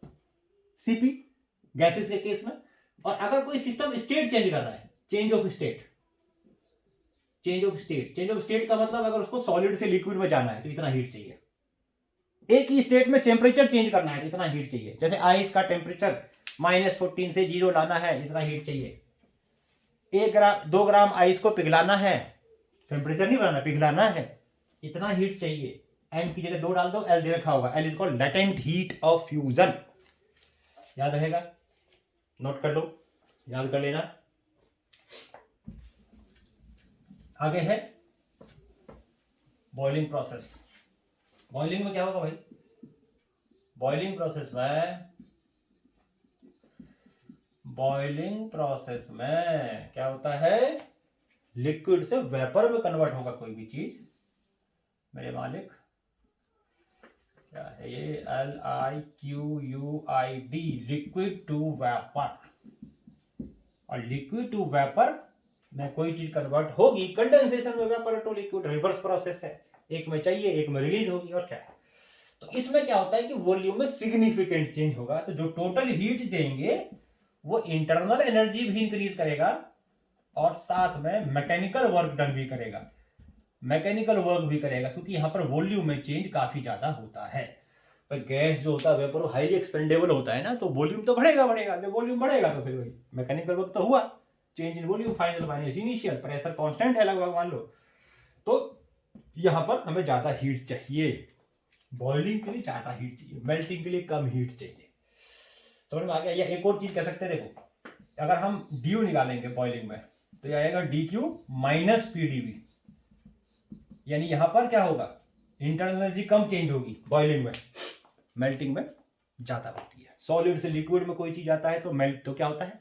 cp गैसेस के केस में। और अगर कोई सिस्टम स्टेट चेंज कर रहा है, चेंज ऑफ स्टेट का मतलब अगर उसको सॉलिड से लिक्विड में जाना है तो इतना हीट चाहिए। एक ही स्टेट में टेम्परेचर चेंज करना है तो इतना हीट चाहिए। जैसे आइस का टेम्परेचर -14 से 0 लाना है, इतना हीट चाहिए। 2 ग्राम आइस को पिघलाना है, टेम्परेचर नहीं बढ़ाना, पिघलाना है, इतना हीट चाहिए। m की जगह 2 डाल दो, L दे रखा होगा, L is called latent heat of fusion. याद रहेगा, नोट कर लो, याद कर लेना। आगे है बॉइलिंग प्रोसेस। बॉइलिंग में क्या होगा भाई? बॉइलिंग प्रोसेस में क्या होता है? लिक्विड से वेपर में कन्वर्ट होगा कोई भी चीज। मेरे मालिक क्या है ये? LIQUID, liquid to vapour. और लिक्विड टू वेपर में कोई चीज कन्वर्ट होगी, कंडेंसेशन में vapour to liquid, reverse process है, एक में चाहिए एक में रिलीज होगी, और क्या। तो इसमें क्या होता है कि वॉल्यूम में सिग्निफिकेंट चेंज होगा, तो जो टोटल हीट देंगे वो इंटरनल एनर्जी भी इंक्रीज करेगा और साथ में मैकेनिकल वर्क भी करेगा, क्योंकि यहां पर वॉल्यूम में चेंज काफी ज्यादा होता है। पर गैस जो होता है वेपर हाईली एक्सपेंडेबल होता है ना, तो वॉल्यूम तो बढ़ेगा। जब वॉल्यूम बढ़ेगा तो फिर वही मैकेनिकल वर्क तो हुआ, change in volume, final minus initial, pressure constant है लगभग मान लो। तो यहां पर हमें ज्यादा हीट चाहिए, बॉइलिंग के लिए ज्यादा हीट चाहिए, मेल्टिंग के लिए कम हीट चाहिए। समझ में आ गया? या एक और चीज कह सकते हैं, देखो अगर हम ड्यू निकालेंगे बॉइलिंग में तो ये आएगा dq - pdv, यानी यहां पर क्या होगा? इंटरनल एनर्जी कम चेंज होगी बॉइलिंग में, मेल्टिंग में ज्यादा होती है। सॉलिड से लिक्विड में कोई चीज आता है तो मेल्ट तो क्या होता है?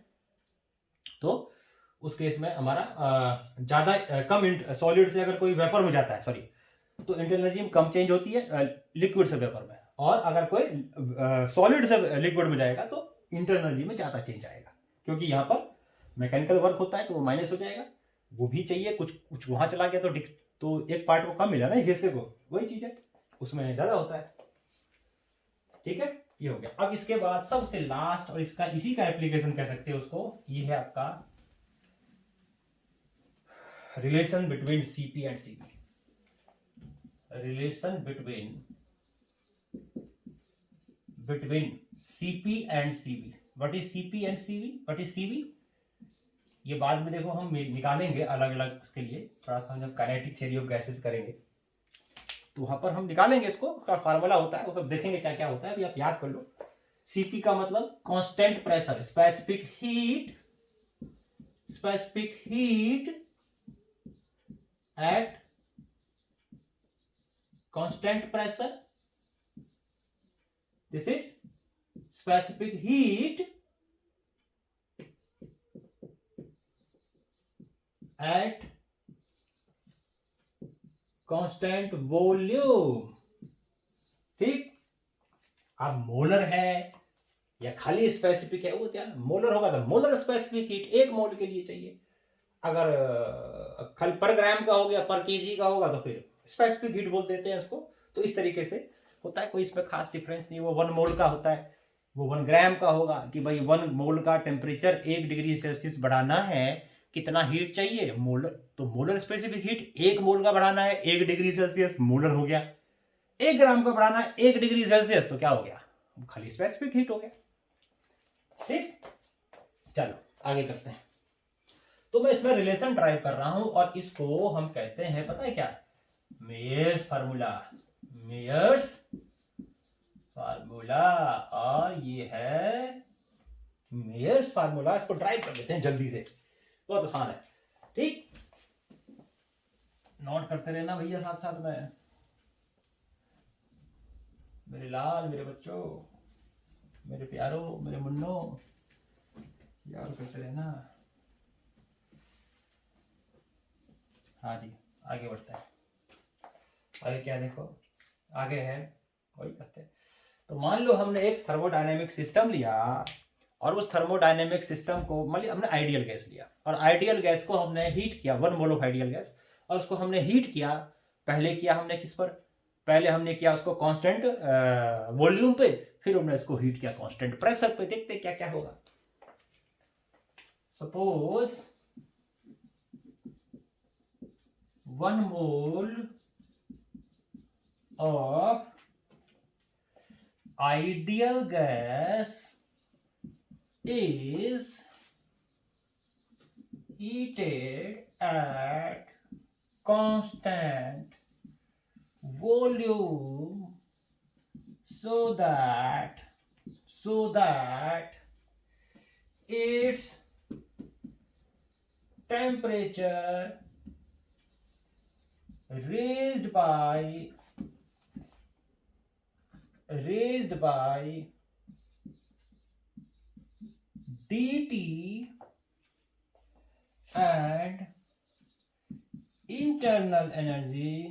तो उस केस में हमारा ज्यादा कम, सॉलिड से अगर कोई वेपर में जाता है तो इंटरनल एनर्जी कम चेंज होती है लिक्विड से वेपर में, और अगर कोई सॉलिड से लिक्विड में जाएगा तो इंटरनल एनर्जी में ज्यादा चेंज आएगा, क्योंकि यहां पर मैकेनिकल वर्क होता है तो वो माइनस हो जाएगा, वो भी चाहिए, कुछ कुछ वहां चला गया तो एक पार्ट को कम मिला ना हिस्से को, वही चीज है, उसमें ज्यादा होता है। ठीक है, ये हो गया। अब इसके बाद सबसे लास्ट, और इसका इसी का एप्लीकेशन कह सकते हैं उसको, ये है आपका relation between CP and CB. Relation between CP and CB. What is CP and CB, what is CB, ये बाद में देखो हम निकालेंगे अलग अलग उसके लिए, थोड़ा सा जब काइनेटिक थ्योरी ऑफ गैसेस करेंगे तो वहां पर हम निकालेंगे इसको, का फार्मूला होता है वो सब देखेंगे क्या क्या होता है, अभी आप याद कर लो। सीपी का मतलब constant pressure, specific heat at constant pressure, this is specific heat at constant volume. ठीक, अब मोलर है या खाली स्पेसिफिक है वो क्या, मोलर होगा तो मोलर स्पेसिफिक हीट एक मोल के लिए चाहिए, अगर खाली पर ग्राम का हो गया, पर केजी का होगा तो फिर स्पेसिफिक हीट बोल देते हैं उसको। तो इस तरीके से होता है, कोई इसमें खास डिफरेंस नहीं, वो 1 मोल का होता है, वो 1 ग्राम का होगा कि भाई 1 मोल का टेम्परेचर 1 डिग्री सेल्सियस बढ़ाना है, कितना हीट चाहिए, मोलर, तो मोलर स्पेसिफिक हीट 1 मोल का बढ़ाना है 1 डिग्री सेल्सियस, मोलर हो गया। 1 ग्राम का बढ़ाना है 1 डिग्री सेल्सियस, तो क्या हो गया, खाली स्पेसिफिक हीट हो गया। ठीक, चलो आगे करते हैं। तो मैं इसमें रिलेशन ड्राइव कर रहा हूं और इसको हम कहते हैं, पता है क्या, मेयर्स फार्मूला। मेयर्स फार्मूला, और ये है मेयर्स फार्मूला, इसको ड्राइव कर लेते हैं जल्दी से, बहुत आसान है। ठीक, नोट करते रहना भैया साथ साथ में, मेरे लाल, मेरे बच्चों, मेरे प्यारों, मेरे मुन्नो, याद करते रहना। हाँ जी, आगे बढ़ते हैं। आगे क्या देखो, आगे है वही करते हैं। तो मान लो हमने एक थर्मोडायनेमिक सिस्टम लिया और उस थर्मोडायनेमिक सिस्टम को, मान लिया हमने आइडियल गैस लिया और आइडियल गैस को हमने हीट किया, 1 मोल ऑफ आइडियल गैस, और उसको हमने हीट किया। पहले किया हमने किस पर, पहले हमने किया उसको कांस्टेंट वॉल्यूम पे, फिर हमने इसको हीट किया कांस्टेंट प्रेशर पे। देखते क्या क्या होगा। Suppose 1 mole of ideal gas is heated at constant volume so that its temperature raised by dt and internal energy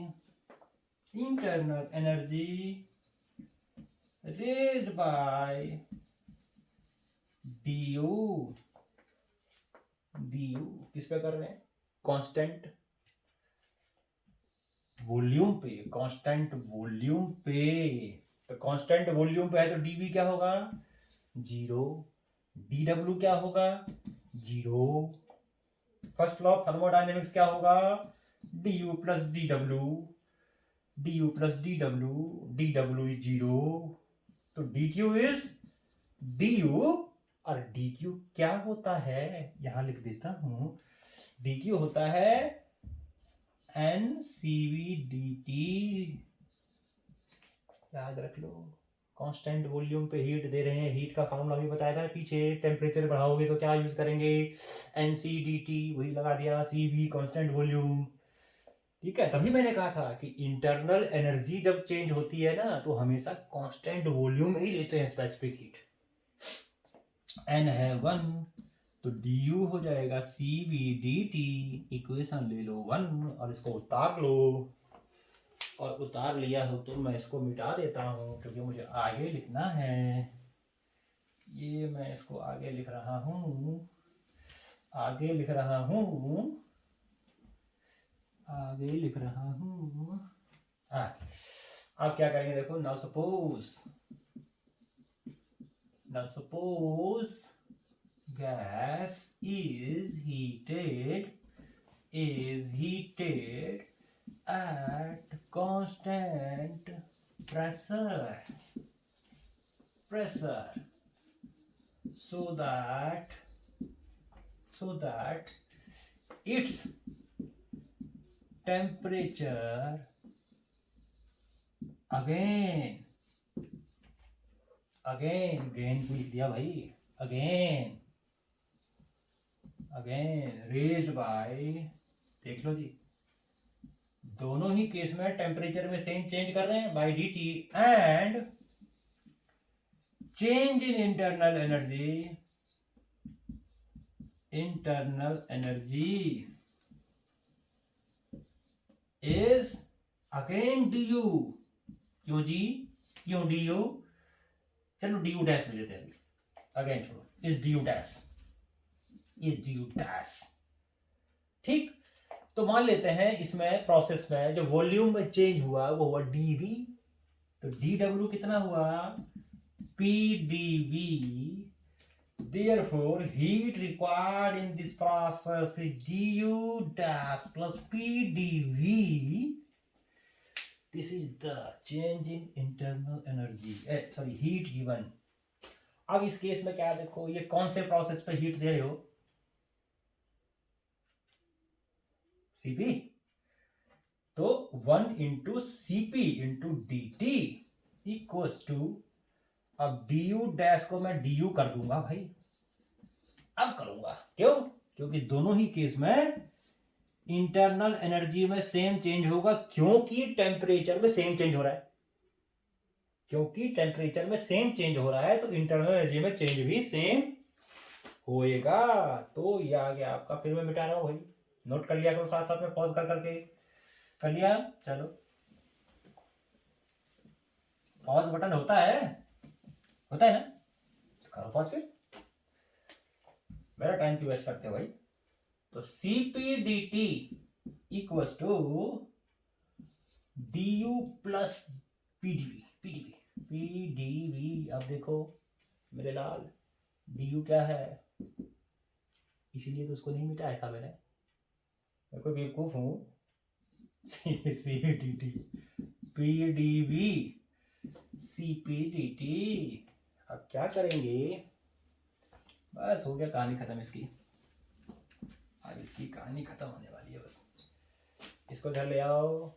raised by du किस पे कर रहे हैं, कांस्टेंट वॉल्यूम पे, कांस्टेंट वॉल्यूम पे। तो कांस्टेंट वॉल्यूम पे है तो डीवी क्या होगा, 0, डीडब्ल्यू क्या होगा, 0। फर्स्ट लॉ ऑफ थर्मोडायनेमिक्स क्या होगा, du plus DW, DW is 0, तो dq इज du, और dq क्या होता है, यहां लिख देता हूं, dq होता है NCV/dt, याद रख लो। कांस्टेंट वॉल्यूम पे हीट दे रहे हैं, हीट का फॉर्मूला भी बताया था पीछे, टेम्परेचर बढ़ाओगे तो क्या यूज करेंगे, NC/dt, वही लगा दिया, CV कांस्टेंट वॉल्यूम। ठीक है, तभी मैंने कहा था कि इंटरनल एनर्जी जब चेंज होती है ना तो हमेशा कांस्टेंट वॉल्यूम ही लेते हैं स्पेसिफिक हीट। n है 1 तो du हो जाएगा CV/dt, इक्वेशन ले लो 1 और इसको उतार लो, और उतार लिया हो तो मैं इसको मिटा देता हूं क्योंकि मुझे आगे लिखना है, ये मैं इसको आगे लिख रहा हूं, आगे लिख रहा हूं आप क्या करेंगे देखो। Now suppose gas is heated at constant pressure so that its temperature again लिख दिया भाई, again raised by, देख लो जी, दोनों ही केस में टेम्परेचर में सेम चेंज कर रहे हैं by dt and change in internal energy is again du। क्यों जी, क्यों du? चलो du डैश ले लेते हैं अभी, अगेन छोड़ो, इज du डैश। ठीक, तो मान लेते हैं इसमें प्रोसेस में जो वॉल्यूम में चेंज हुआ वो हुआ dv, तो dw कितना हुआ pdv, therefore heat required in this process is du dash plus pdv, this is the change in internal energy, heat given। अब इस केस में क्या देखो, ये कौन से प्रोसेस पे हीट दे रहे हो, Cp, तो 1 into Cp into dt equals to, अब du डैश को मैं du कर दूंगा भाई, अब करूंगा, क्यों? क्योंकि दोनों ही केस में इंटरनल एनर्जी में सेम चेंज होगा, क्योंकि टेम्परेचर में सेम चेंज हो रहा है, तो इंटरनल एनर्जी में चेंज भी सेम होएगा। तो ये आ गया आपका, फिर मैं मिटा रहा हूं भाई, नोट कर लिया करो साथ साथ में, पॉज करके कर लिया। चलो, पॉज बटन होता है ना, करो पॉज, फिर मेरा टाइम क्यों वेस्ट करते हो भाई। तो Cp dt equals to du plus pdv। अब देखो मेरे लाल, du क्या है, इसीलिए तो उसको नहीं मिटाया था मैंने, मैं कोई बेवकूफ हूं। Cp pdv Cp dt, अब क्या करेंगे, बस हो गया, कहानी खत्म इसकी, अब इसकी कहानी खत्म होने वाली है बस। इसको घर ले आओ,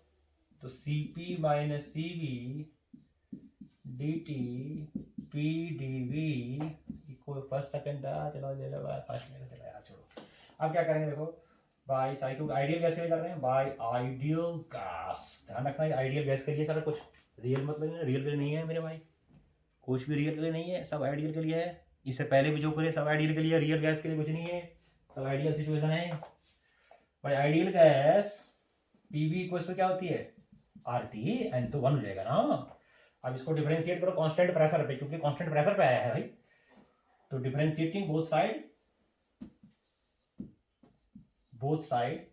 तो Cp minus Cv dt pdv equal first second था, चलो ले लो फर्स्ट में, चलो यार छोड़ो। अब क्या करेंगे देखो, बाय साइकिल आइडियल गैस के लिए कर रहे हैं, बाय आइडियल गैस, ध्यान रखना है आइडियल गैस के लिए सारा कुछ, रियल मतलब रियल के लिए नहीं है मेरे भाई, कुछ भी रियल के लिए नहीं है, सब आइडियल के लिए है। इससे पहले भी जो करे सब आइडियल के लिए, रियल गैस के लिए कुछ नहीं है, सब आइडियल सिचुएशन है भाई। Ideal gas PV equals to क्या होती है, आरटी, एन तो 1 हो जाएगा ना। अब इसको डिफरेंशिएट करो कांस्टेंट प्रेशर पे, क्योंकि कांस्टेंट प्रेशर पे आया है भाई, तो डिफरेंशिएटिंग बोथ साइड,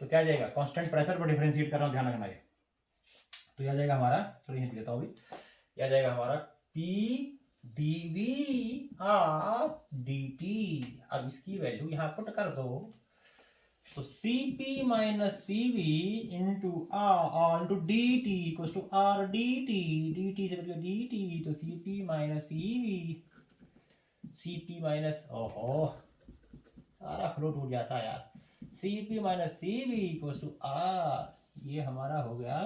तो क्या जाएगा, कांस्टेंट प्रेशर पर डिफरेंशिएट कर रहा हूं, ध्यान रखना है। तो यह जाएगा हमारा, चलो हिंट देता हूं अभी, यह जाएगा हमारा P dv ऑफ dt। अब इसकी वैल्यू यहां पुट कर दो, तो Cp minus Cv into R into dt equals to R dt से बदलो dt, तो Cp माइनस ओहो सारा फ्लो टूट जाता है यार, Cp minus Cv equals to R, ये हमारा हो गया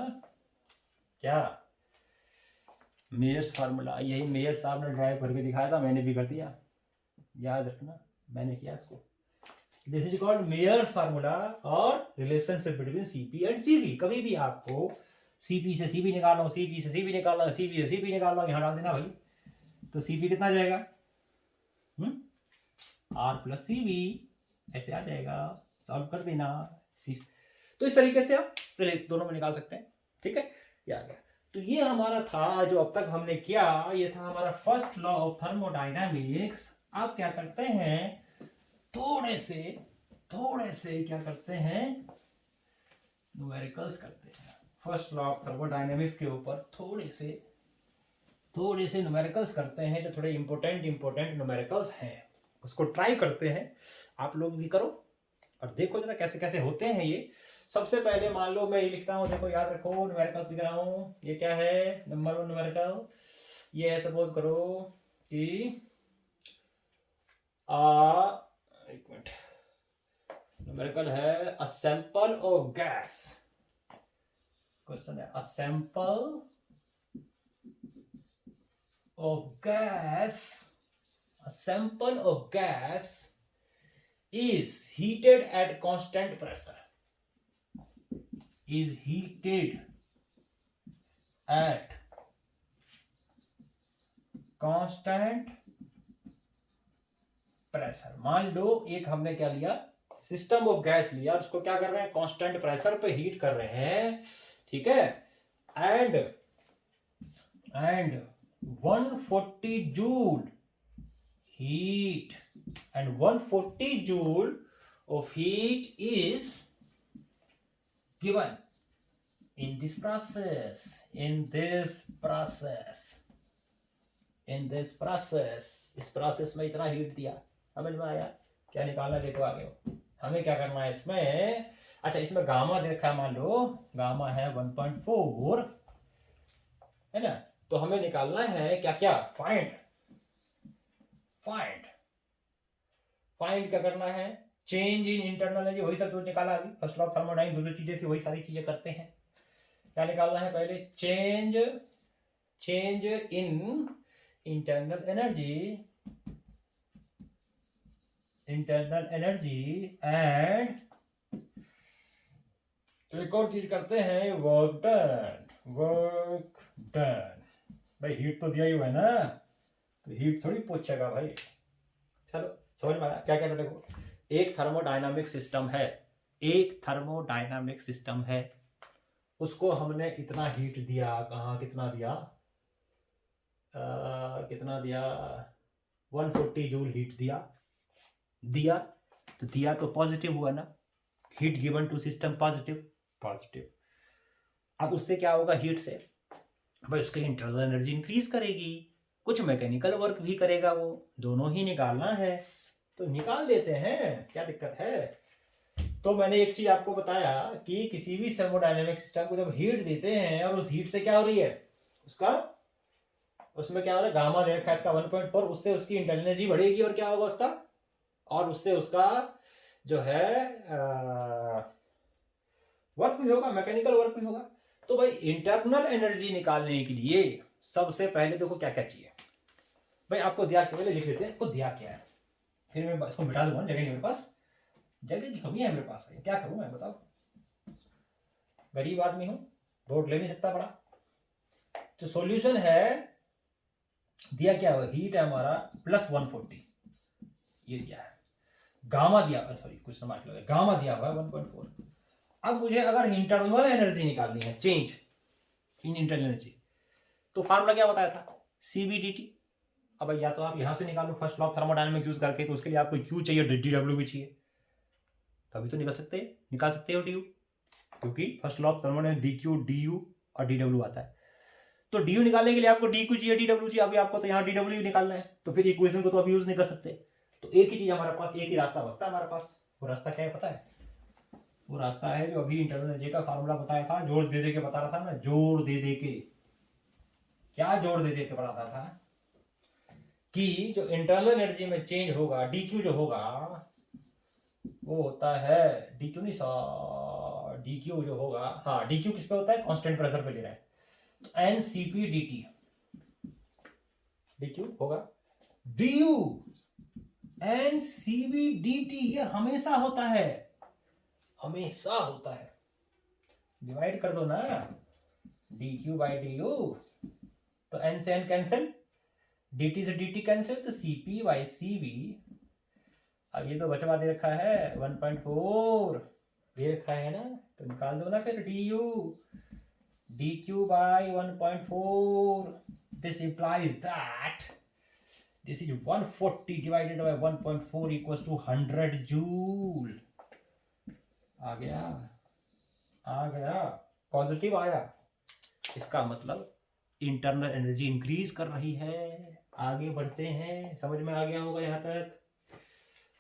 क्या, मेयर्स फार्मूला। यही मेयर साहब ने ड्राइव करके दिखाया था, मैंने भी कर दिया, याद रखना मैंने किया इसको। This is called Mayer's formula और relationship between Cp and Cv। कभी भी आपको Cp से Cv निकालना, Cp से Cv निकालना, Cv से Cp निकालना, यहां डाल देना भाई, तो Cp कितना जाएगा, R प्लस Cv, ऐसे आ जाएगा, सॉल्व कर देना। तो इस तरीके से आप दोनों में निकाल सकते हैं, ठीक है, ये आ गया। तो ये हमारा था जो अब तक हमने किया, ये था हमारा फर्स्ट लॉ ऑफ थर्मोडायनामिक्स। आप क्या करते हैं, थोड़े से क्या करते हैं, न्यूमेरिकल्स करते हैं। फर्स्ट लॉ ऑफ थर्मोडायनेमिक्स के ऊपर थोड़े से न्यूमेरिकल्स करते हैं, जो थोड़े इंपॉर्टेंट न्यूमेरिकल्स हैं, उसको ट्राई करते हैं। आप लोग भी करो और देखो जरा कैसे कैसे होते हैं ये। सबसे पहले मान लो मैं ये लिखता हूँ, देखो याद रखो, न्यूमेरिकल्स लिख रहा हूँ। ये क्या है, नंबर 1 न्यूमेरिकल, ये है, सपोज करो कि एक मिनट, न्यूमेरिकल है a sample of gas. Question है, a sample of gas, a sample of gas is heated at constant pressure, is heated at constant pressure। मान लो एक हमने क्या लिया, सिस्टम ऑफ गैस लिया, और उसको क्या कर रहे हैं, कांस्टेंट प्रेशर पे हीट कर रहे हैं, ठीक है। And 140 joule heat, and 140 joule of heat is given in this process, इस प्रोसेस में इतना हीट दिया। समझ में आया, क्या निकालना, देखो आगे हमें क्या करना है इसमें। अच्छा, इसमें गामा दे रखा है, मान लो गामा है 1.4, है ना। तो हमें निकालना है क्या क्या, फाइंड क्या करना है, चेंज इन इंटरनल एनर्जी, वही सब जो निकाला अभी फर्स्ट लॉ ऑफ थर्मोडायनामिक्स, जो जो चीजें थी वही सारी चीजें करते हैं। क्या निकालना है पहले, change in internal energy and तो एक और चीज करते हैं, वर्क डन। भाई हीट तो दिया ही हुआ है ना, तो हीट थोड़ी पूछेगा भाई। चलो समझ में आया क्या क्या, देखो एक थर्मोडायनामिक सिस्टम है, उसको हमने इतना हीट दिया, कहाँ कितना दिया, कितना दिया, 140 जूल हीट दिया तो दिया तो पॉजिटिव हुआ ना, heat given to system positive. अब उससे क्या होगा, हीट से भाई उसकी इंटरनल एनर्जी इंक्रीज करेगी, कुछ मैकेनिकल वर्क भी करेगा, वो दोनों ही निकालना है, तो निकाल देते हैं, क्या दिक्कत है। तो मैंने एक चीज आपको बताया कि किसी भी थर्मोडायनेमिक सिस्टम को जब हीट देते हैं और उस हीट से क्या हो रही है, उसमें क्या हो रहा है, गामा दे रखा है इसका 1.4, उससे उसकी इंटरनल एनर्जी बढ़ेगी और क्या होगा उसका, और उससे उसका जो है वर्क भी होगा, मैकेनिकल वर्क भी होगा। तो भाई इंटरनल एनर्जी निकालने के लिए सबसे पहले देखो क्या क्या चाहिए। भाई आपको दिया, पहले लिख लेते हैं आपको दिया क्या है, फिर मैं इसको मिटा दूंगा, जगह नहीं मेरे पास, जगह की कमी है मेरे पास भाई, क्या करूं मैं बताओ, गरीब आदमी हूं, बोर्ड ले नहीं सकता बड़ा। तो सॉल्यूशन है, दिया क्या हुआ, हीट है हमारा प्लस 140, ये दिया है, गामा दिया, सॉरी कुछ समझ लगा, गामा दिया हुआ है 1.4। अब मुझे अगर इंटरनल एनर्जी निकालनी है, चेंज इन इंटरनल एनर्जी, तो फार्मूला क्या बताया था, CB/dt। अब या तो आप यहां से निकालो first law of thermodynamics use करके, तो उसके लिए आपको Q चाहिए, dW भी चाहिए, तभी तो निकाल सकते हो du, क्योंकि first law of thermodynamics dQ du और dW आता है। तो du निकालने के लिए आपको dQ चाहिए, dW चाहिए, अभी आपको तो यहाँ dW निकालना है, तो फिर इक्वेशन को तो अभी यूज नहीं कर सकते। तो एक ही चीज हमारे पास, एक ही रास्ता बचता है हमारे पास, वो रास्ता क्या है पता है, वो रास्ता है जो अभी इंटरनल एनर्जी का फार्मूला बताया था, जोड़ दे के बता रहा था मैं, जोड़ दे के, क्या जोड़ दे के बताता था कि जो इंटरनल एनर्जी में चेंज होगा, dQ जो होगा वो होता है, dQ नहीं dQ जो होगा, हाँ dQ किस पे होता है, कांस्टेंट प्रेशर पे ले रहा है, तो NCP/dt, dQ होगा du NCB/dt, ये हमेशा होता है, डिवाइड कर दो ना, dQ/du, तो n से n कैंसिल, dt से dt कैंसिल, तो CP/CV। अब ये तो बचवा दे रखा है 1.4 दे रखा है ना, तो निकाल दो ना फिर, du dQ/1.4, this implies that this is 140 divided by 1.4 equals to 100 joule. आ गया, आ गया, पॉजिटिव आया, इसका मतलब इंटरनल एनर्जी इंक्रीज कर रही है। आगे बढ़ते हैं, समझ में आ गया होगा यहाँ तक?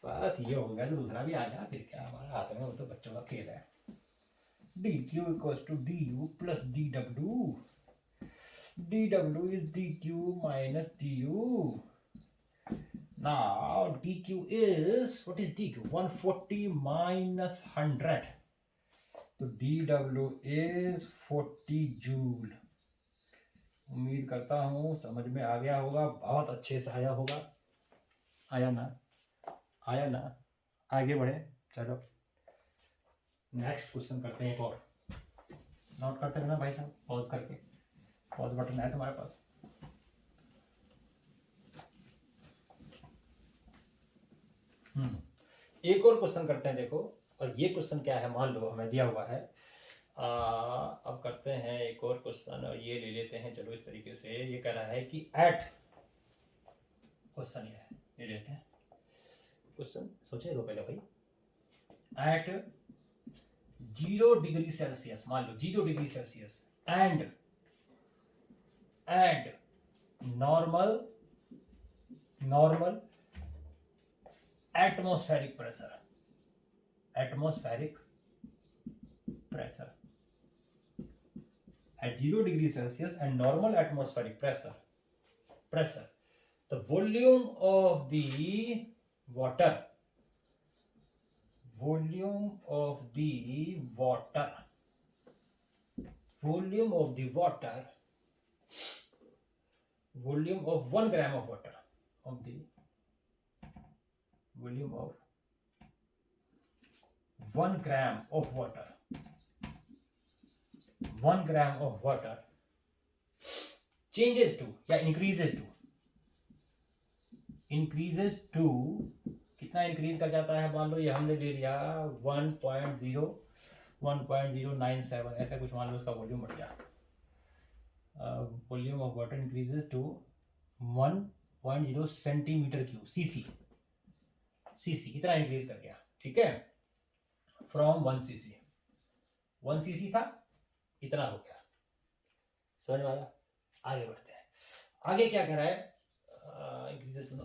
बस ये हो गया तो दूसरा भी आ गया, फिर क्या हमारा हाथ में, वो तो बच्चों का खेल है। D Q equals to D you plus D W. D W is D Q minus D U. Now dq is, what is dq? 140 minus 100. तो dw is 40 जूल। उम्मीद करता हूँ समझ में आ गया होगा, बहुत अच्छे से आया होगा। आया ना? आया ना? आगे बढ़े, चलो नेक्स्ट क्वेश्चन करते हैं। एक और नोट करते रहना भाई साहब, पॉज करके, पॉज बटन है तुम्हारे पास। एक और क्वेश्चन करते हैं, देखो। और ये क्वेश्चन क्या है, मान लो हमें दिया हुआ है। अब करते हैं एक और क्वेश्चन, और ये ले लेते हैं, चलो इस तरीके से। ये कह रहा है कि एट, क्वेश्चन ये है, ले लेते हैं क्वेश्चन, सोचे दो पहले भाई। एट 0 डिग्री सेल्सियस, मान लो 0 degree Celsius and normal atmospheric pressure at 0 degree Celsius and normal atmospheric pressure, the volume of the water volume of 1 gram of water, of the volume of 1 gram of water, 1 gram of water changes to या increases to कितना increase कर जाता है? मान लो ये हमने ले लिया 1.097, ऐसा कुछ मान लो, उसका वॉल्यूम बढ़ गया। Volume of water increases to 1.0 centimetre cube, CC इतना इंक्रीज कर गया, ठीक है, फ्रॉम 1 सीसी था, इतना हो गया। समझ में आया? आगे बढ़ते हैं। आगे क्या कह रहा है?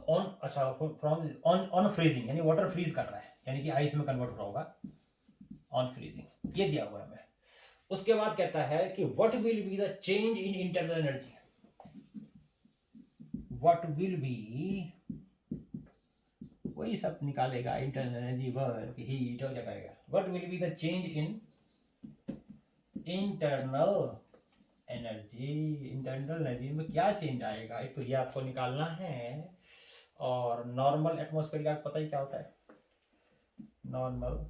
ऑन, अच्छा, फ्रॉम ऑन फ्रीजिंग, यानी वाटर फ्रीज कर रहा है, यानी कि आइस में कन्वर्ट हो रहा होगा, ऑन फ्रीजिंग, ये दिया हुआ है हमें। उसके बाद कहता है कि what will be the change in internal energy, what will be, वही सब निकालेगा, इंटरनल एनर्जी, वर्क, हीट, और क्या करेगा। What will be the change in internal energy में क्या चेंज आएगा, एक तो ये आपको निकालना है। और नॉर्मल एटमॉस्फेयर का पता ही क्या होता है? नॉर्मल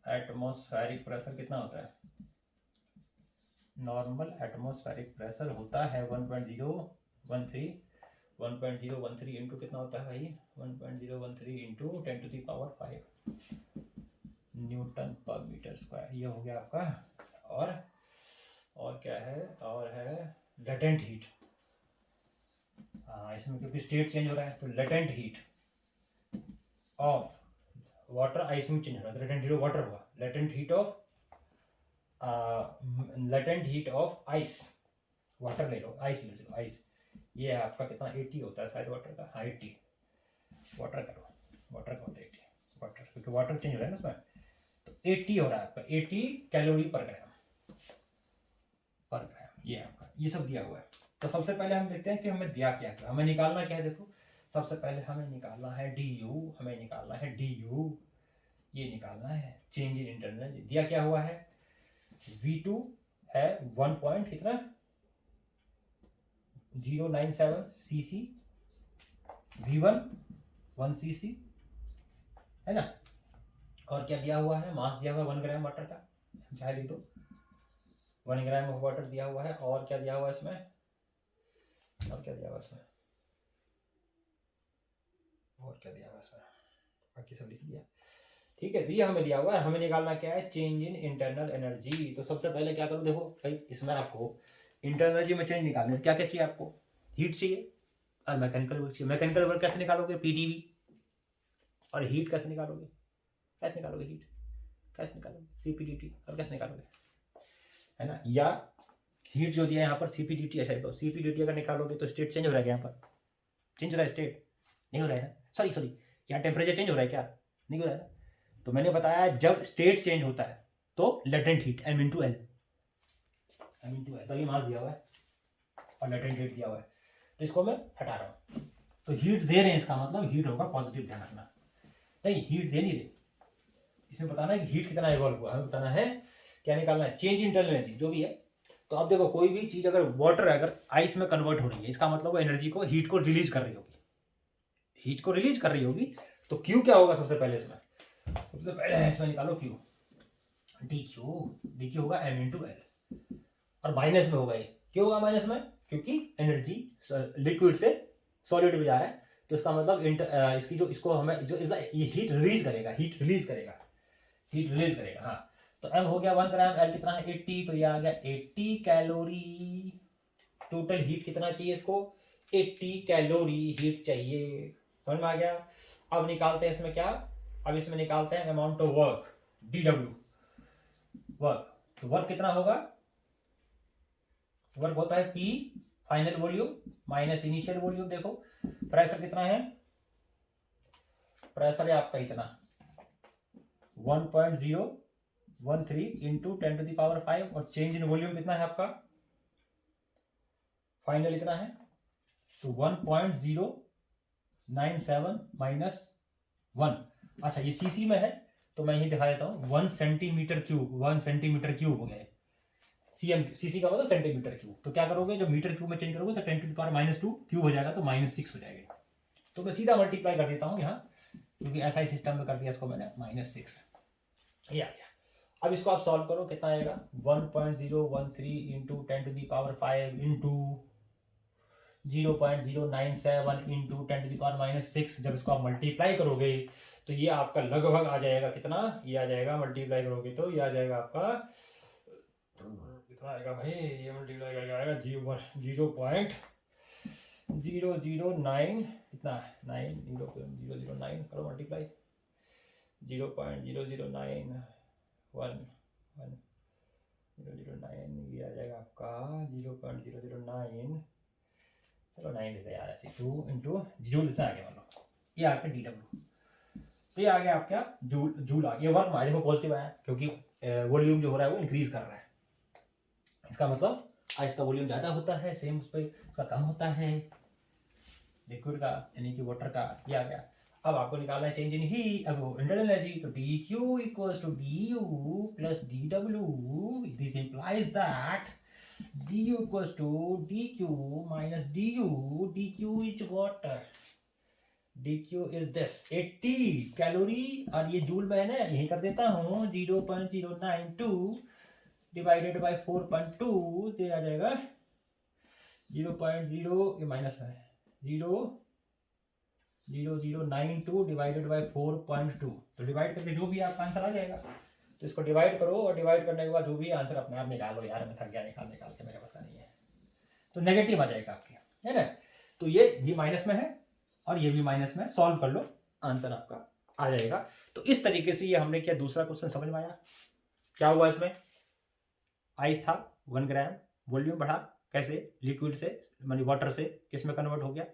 एटमॉस्फेरिक प्रेशर कितना होता है? नॉर्मल एटमॉस्फेरिक प्रेशर होता है 1.013 इंटू कितना होता है भाई? 1.013 इंटू 10⁵ न्यूटन पर मीटर स्क्वायर। ये हो गया आपका। और क्या है? और है लेटेंट हीट। हाँ, इसमें क्योंकि स्टेट चेंज हो रहा है, तो latent heat of water, ice में चेंज हो रहा है, तो लेटेंट हीट ऑफ वाटर होगा, latent heat of ice. Water ले लो, आइस ले लो, आइस, ये है आपका कितना? 80 होता है शायद वाटर का। हाँ 80, वाटर करो, वाटर का होता है 80, वाटर, क्योंकि वाटर चेंज हो रहा है ना उसमें, तो 80 हो रहा है आपका, 80 कैलोरी पर ग्राम, ये है आपका। ये सब दिया हुआ है। तो सबसे पहले हम देखते हैं कि हमें दिया क्या है, हमें निकालना क्या है। देखो, सबसे पहले हमें निकालना है डी यू, ये निकालना है, चेंज इन इंटरनल। दिया क्या हुआ है? V2 है 1 पॉइंट कितना, 097 cc, V1 1 cc है ना। और क्या दिया हुआ है? मास दिया हुआ है 1 ग्राम वाटर का, चाहे लिख दो, 1 ग्राम ऑफ वाटर दिया हुआ है। और क्या दिया हुआ है इसमें? बाकी सब लिख दिया, ठीक है। तो ये हमें दिया हुआ है, हमें निकालना क्या है? Change in internal energy. तो सबसे पहले क्या करो, देखो भाई, इसमें आपको इंटरनल एनर्जी में चेंज निकालने क्या क्या चाहिए आपको? हीट चाहिए, और मैकेनिकल वर्क चाहिए। मैकेनिकल वर्क कैसे निकालोगे? पीडीवी। और हीट कैसे निकालोगे? कैसे निकालोगे हीट? कैसे निकालोगे? सीपीडीटी। और कैसे निकालोगे, है ना? या हीट जो दिया है यहाँ पर सीपीडीटी, अच्छा तो सीपीडीटी अगर निकालोगे तो स्टेट चेंज हो रहा है, यहाँ पर चेंज हो रहा है, स्टेट नहीं हो रहा है ना, सॉरी यहाँ टेम्परेचर चेंज हो रहा है क्या? नहीं हो रहा है ना। तो मैंने बताया जब स्टेट चेंज होता है तो लेटेंट हीट M × L, तो ये मास दिया हुआ है और लेटेंट हीट दिया हुआ है, तो इसको मैं हटा रहा हूँ। तो हीट दे रहे हैं, इसका मतलब हीट होगा पॉजिटिव, ध्यान रखना। नहीं, हीट दे नहीं रहे, इसमें बताना है कि हीट कितना इवॉल्व हुआ, हमें बताना है क्या निकालना है, चेंज इंटरनल एनर्जी जो भी है। तो अब देखो कोई भी चीज अगर वाटर अगर आइस में कन्वर्ट हो रही है, इसका मतलब वो एनर्जी को, हीट को रिलीज कर रही होगी, हीट को रिलीज कर रही होगी। तो क्यू क्या होगा सबसे पहले इसमें? सबसे पहले इसमें निकालो क्यू, डी क्यू होगा M × L, और माइनस में होगा ये। क्यों होगा माइनस में? क्योंकि एनर्जी लिक्विड से सॉलिड में जा रहा है, तो इसका मतलब इसकी जो इसको हमें जो ये हीट रिलीज करेगा, हाँ। तो M हो गया 1 ग्राम, L कितना है 80, तो ये आ गया 80 कैलोरी। टोटल हीट कितना चाहिए इसको? 80 कैलोरी हीट चाहिए, समझ में आ गया। अब निकालते हैं इसमें क्या, अब इसमें निकालते हैं amount of work, DW work. तो वर्क कितना होगा? वर्क होता है P final volume minus initial volume. देखो प्रेशर कितना है? प्रेशर है आपका इतना 1.013 इंटू 10⁵ और चेंज इन वॉल्यूम कितना है आपका? फाइनल इतना है, तो 1.097 माइनस 1। अच्छा ये सीसी में है तो मैं यही दिखा देता हूँ, 1 सेंटीमीटर क्यूब हो गया है। सीसी का मतलब सेंटीमीटर क्यूब। तो क्या करोगे, जब मीटर क्यूब में चेंज करोगे तो 10⁻⁻² क्यूब हो जाएगा, तो -6 हो जाएगा। तो मैं सीधा मल्टीप्लाई कर देता हूँ यहाँ, क्योंकि ऐसा ही सिस्टम में कर दिया इसको मैंने, -6 ये आ गया। अब इसको आप सॉल्व करो, कितना आएगा? 1.013 इंटू 10⁵ इंटू 0.097 इंटू 10⁻⁻6। जब इसको आप मल्टीप्लाई करोगे तो ये आपका लगभग आ जाएगा कितना? ये आ जाएगा, मल्टीप्लाई करोगे तो ये आ जाएगा आपका कितना आएगा भाई? ये मल्टीप्लाई करके आएगा 0.009, कितना 0.009 करो मल्टीप्लाई, 0.009 ये आ जाएगा आपका 0.009, चलो 9 लेते यार, ऐसे 2 इंटू जूल इतना आ गया, मतलब ये आ गया DW। तो ये आ गया आपका जूल आ गया। वर्क हमारे को पॉजिटिव आया क्योंकि वॉल्यूम जो हो रहा है वो इंक्रीज कर रहा है। इसका मतलब आइस का वॉल्यूम ज्यादा होता है, सेम उस पर उसका कम होता है लिक्विड का, यानी कि वाटर का। ये आ गया। अब आपको निकालना है चेंज इन हीट, अब इंटरनल एनर्जी। तो dq equals to du plus dw। This implies that du equals to dq minus du। dq is what? dq is this 80 calorie, और ये जूल में है ना, यही कर देता हूँ 0.092 डिवाइडेड बाय 4.2, तो आ जाएगा 0.0, ये माइनस है 0.0092 डिवाइडेड बाय 4.2। तो डिवाइड करके जो भी आपका आंसर आ जाएगा, तो इसको डिवाइड करो, और डिवाइड करने के बाद जो भी आंसर अपने आप निकालो। यार मैं थक गया निकाल के, मेरे पास का नहीं है। तो नेगेटिव आ जाएगा आपके, है ना। तो ये भी माइनस में है और ये भी माइनस में, सॉल्व कर लो, आंसर आपका आ जाएगा। तो इस तरीके से ये हमने किया। दूसरा क्वेश्चन समझ में आया? क्या हुआ इसमें? आइस था 1 ग्राम, वॉल्यूम बढ़ा, कैसे? लिक्विड से मानी वाटर से किस में कन्वर्ट हो गया?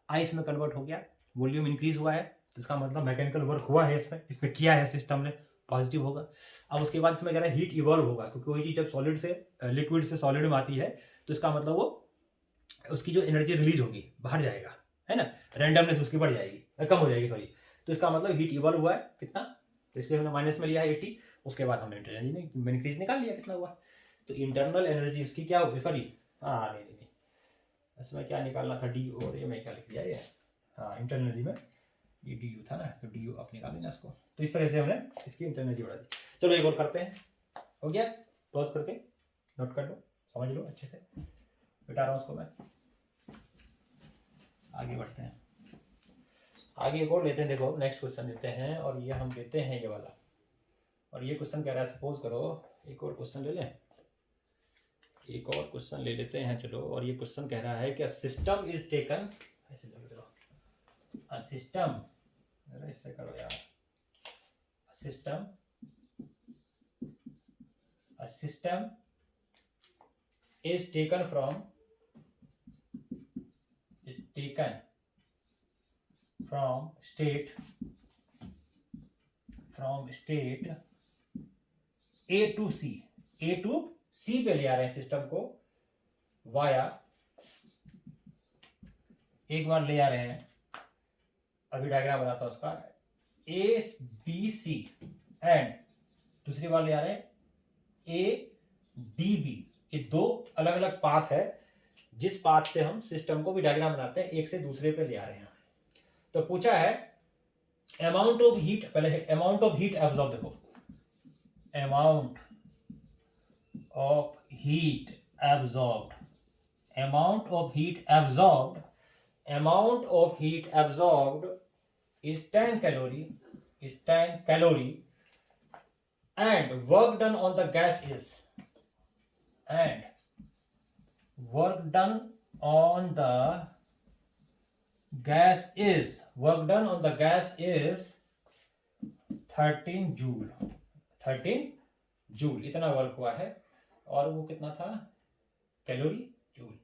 आइस में कन्वर्ट हो गया, वॉल्यूम इंक्रीज हुआ है, तो इसका मतलब मैकेनिकल वर्क हुआ है इसमें किया है सिस्टम ने, पॉजिटिव होगा। अब उसके बाद इसमें कह रहा है हीट इवॉल्व होगा, क्योंकि वही चीज जब सॉलिड से लिक्विड से सॉलिड में आती है तो इसका मतलब वो उसकी जो एनर्जी रिलीज होगी बाहर जाएगा, है ना, रैंडमनेस उसकी बढ़ जाएगी, कम हो जाएगी सॉरी। तो इसका मतलब हीट इवॉल्व हुआ है कितना, तो इसलिए हमने माइनस में लिया है 80। उसके बाद हमने इंटरनल इंक्रीज निकाल लिया कितना हुआ। तो इंटरनल एनर्जी उसकी क्या होगी, सॉरी हाँ नहीं इसमें क्या निकालना था, डी, और ये मैं क्या लिख दिया ये, हाँ इंटरनल एनर्जी में ये डी यू था ना, तो डी यू आप निकाल लेना इसको। तो इस तरह से हमने इसकी इंटरनल एनर्जी बढ़ा दी। चलो एक और करते हैं, हो गया, पॉज करके नोट कर लो, समझ लो अच्छे से, बिठा रहा हूँ उसको मैं, आगे बढ़ते हैं। आगे एक और लेते हैं, देखो नेक्स्ट क्वेश्चन लेते हैं, और ये हम लेते हैं ये वाला। और ये क्वेश्चन कह रहा है, सपोज करो एक और क्वेश्चन ले लें, एक और क्वेश्चन ले लेते हैं चलो। और ये क्वेश्चन कह रहा है कि सिस्टम इज टेकन, ऐसे लिख लो, अ सिस्टम, अरे इससे करो यार, system, a system is taken from state A to C, A to C पे ले आ रहे हैं सिस्टम को वाया, एक बार ले आ रहे हैं, अभी डायग्राम बनाता हूं उसका, ए बी सी, एंड दूसरी बार ले आ रहे हैं ए डी बी। ये दो अलग अलग पाथ है, जिस पाथ से हम सिस्टम को भी डायग्राम बनाते हैं, एक से दूसरे पे ले आ रहे हैं। तो पूछा है अमाउंट ऑफ हीट, पहले अमाउंट ऑफ हीट एब्जॉर्ब, देखो amount of heat absorbed, amount of heat absorbed, amount of heat absorbed is 10 calorie, and work done on the gas is, and work done on the gas is 13 joule, इतना work हुआ है। और वो कितना था, calorie joule,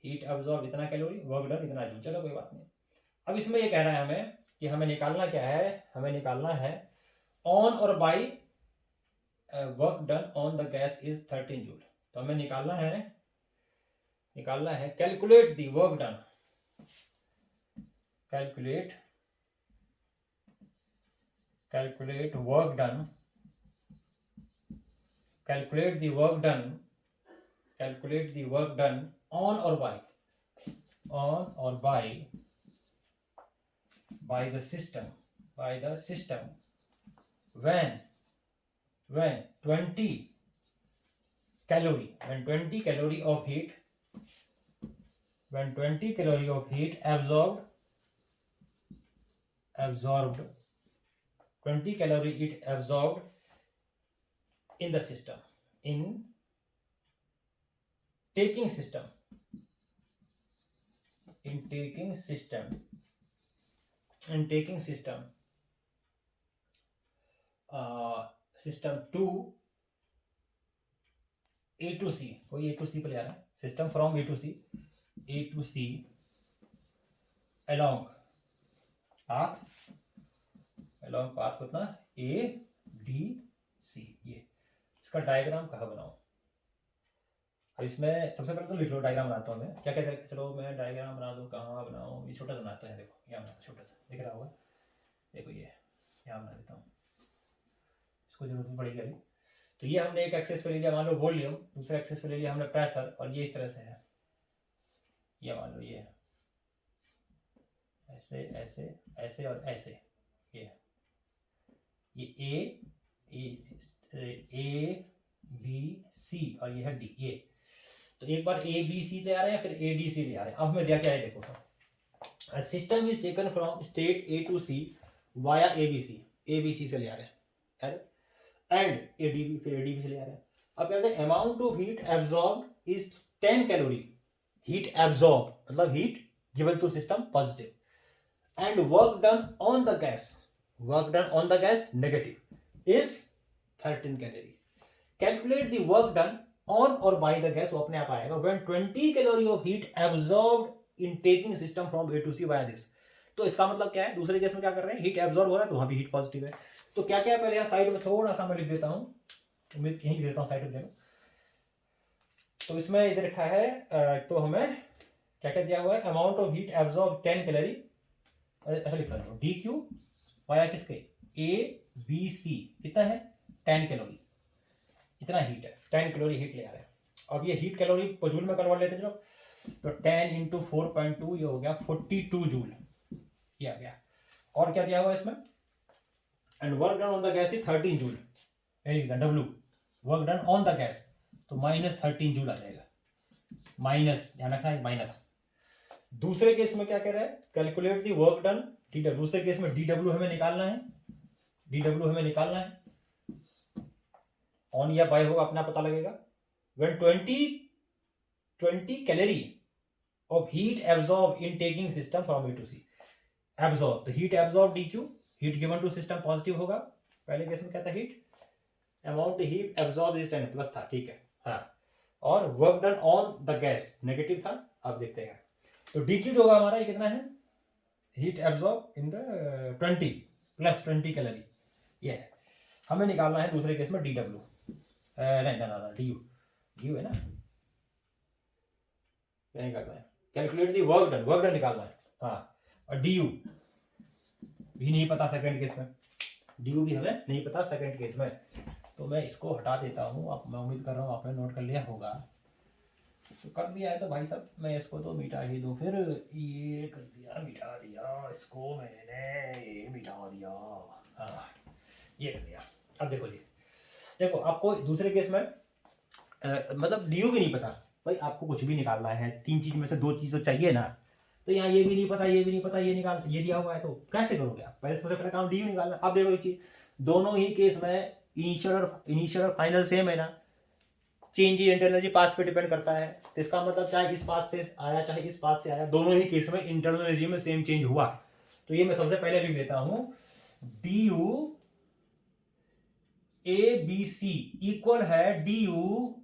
heat absorb इतना calorie, work done इतना joule. चलो कोई बात नहीं। अब इसमें ये कह रहा है हमें कि हमें निकालना क्या है, हमें निकालना है ऑन और by work done on the gas is 13 joule. तो हमें निकालना है calculate the work done, calculate the work done on or by the system when 20 calorie of heat absorbed 20 calorie it absorbed in the system, in taking system system to A to C, कोई A to C पे ले आ रहा है, system from A to C along path कितना A D C। ये इसका diagram कहाँ बनाऊं, अब इसमें सबसे पहले तो लिख लो, डायग्राम बनाता हूँ मैं, क्या कहते हैं, चलो मैं डायग्राम बना दूँ, कहाँ बनाऊँ, ये छोटा सा बनाते हैं, देखो यहाँ बना, छोटा सा दिख रहा होगा, देखो ये यहाँ बना देता हूँ, इसको जरूरत नहीं पड़ेगी अभी। तो ये हमने एक एक्सेस पे ले लिया, मान लो वॉल्यूम, दूसरे एक्सेस पे ले लिया हमने प्रेशर, और ये इस तरह से है, ये मान लो ये ऐसे ऐसे ऐसे और ऐसे, ये ए बी सी और ये है डी, ये तो एक बार ए बी सी ले आ रहे हैं, फिर ए डी सी ले आ रहे हैं। अब मैं दिया क्या है, देखो system is taken from state A to C via A B C से ले आ रहे हैं, एंड ए डी बी, फिर ए डी बी से ले आ रहे हैं। अब कहते हैं amount of heat absorb is 10 calorie, heat absorb मतलब heat given to system positive, and work done on the gas negative is 13 calorie. Calculate the work done on और बाय द गैस, वो अपने आप आएगा, when 20 calorie of heat absorbed in taking system from A to C via this. तो इसका मतलब क्या है, दूसरे केस में क्या कर रहे हैं, हीट एब्जॉर्ब हो रहा है तो वहां भी हीट पॉजिटिव है। तो क्या क्या है, पहले यहाँ साइड में थोड़ा सा मैं लिख देता हूँ, यहीं लिख देता हूँ साइड में। तो इसमें इधर लिखा है, तो हमें क्या क्या दिया हुआ है, amount of heat absorb 10 calorie, ऐसा लिखा है डी क्यू वाया किसके, ए बी सी, कितना है 10 कैलोरी, इतना हीट है, 10 कैलोरी हीट ले आ रहे हैं। अब ये हीट कैलोरी जूल में कन्वर्ट लेते चलो, तो 10 इंटू 4.2 ये हो गया 42 जूल, ये आ गया। और क्या दिया हुआ है इसमें, and work done on the gas is 13 joule, W work done on the gas, तो -13 जूल आ जाएगा, माइनस, ध्यान रखना है माइनस। दूसरे केस में क्या कह रहा है, कैलकुलेट द वर्क डन, ठीक है, दूसरे केस में डीडब्ल्यू हमें निकालना है, ऑन या बाय होगा अपना पता लगेगा। When 20 calorie of heat absorbed in taking system from A to C. Absorb, तो heat absorbed dq, heat given to system positive होगा, पहले केस में क्या था, heat amount heat absorb is 10 plus था, ठीक है हाँ, और work done on the gas negative था। अब देखते हैं तो dq जो होगा हमारा ये कितना है, heat absorb in the 20 plus 20 calorie, ये है। हमें निकालना है दूसरे केस में dw, नहीं ना ना ना du है ना, क्या निकालना है, calculate the work done, work done निकालना है हाँ, और du भी नहीं पता सेकंड केस में, du भी हमें नहीं पता सेकंड केस में, तो मैं इसको हटा देता हूँ। अब मैं उम्मीद कर रहा हूँ आपने नोट कर लिया होगा, तो कर दिया है तो भाई साहब मैं इसको तो मिटा ही दूँ, फिर ये कर दिया, मिटा दिया इसको मैंने, ये मिटा दिया हाँ, ये कर दिया। अब देखो जी, देखो आपको दूसरे केस में मतलब ड्यू भी नहीं पता भाई, आपको कुछ भी निकालना है, तीन चीज में से दो चीज तो चाहिए ना, तो यहाँ ये भी नहीं पता, ये भी नहीं पता, ये निकाल, ये दिया हुआ है तो कैसे करोगे आप, पहले सबसे पहले काम ड्यू निकालना। अब देखो एक चीज, दोनों ही केस में इनिशियल और फाइनल सेम है ना, change in internal energy path पे डिपेंड करता है, तो इसका मतलब चाहे इस पाथ से आया चाहे इस पाथ से आया, दोनों ही केस में इंटरनल एनर्जी में सेम चेंज हुआ। तो ये मैं सबसे पहले लिख देता हूं, D you A B C equal है D you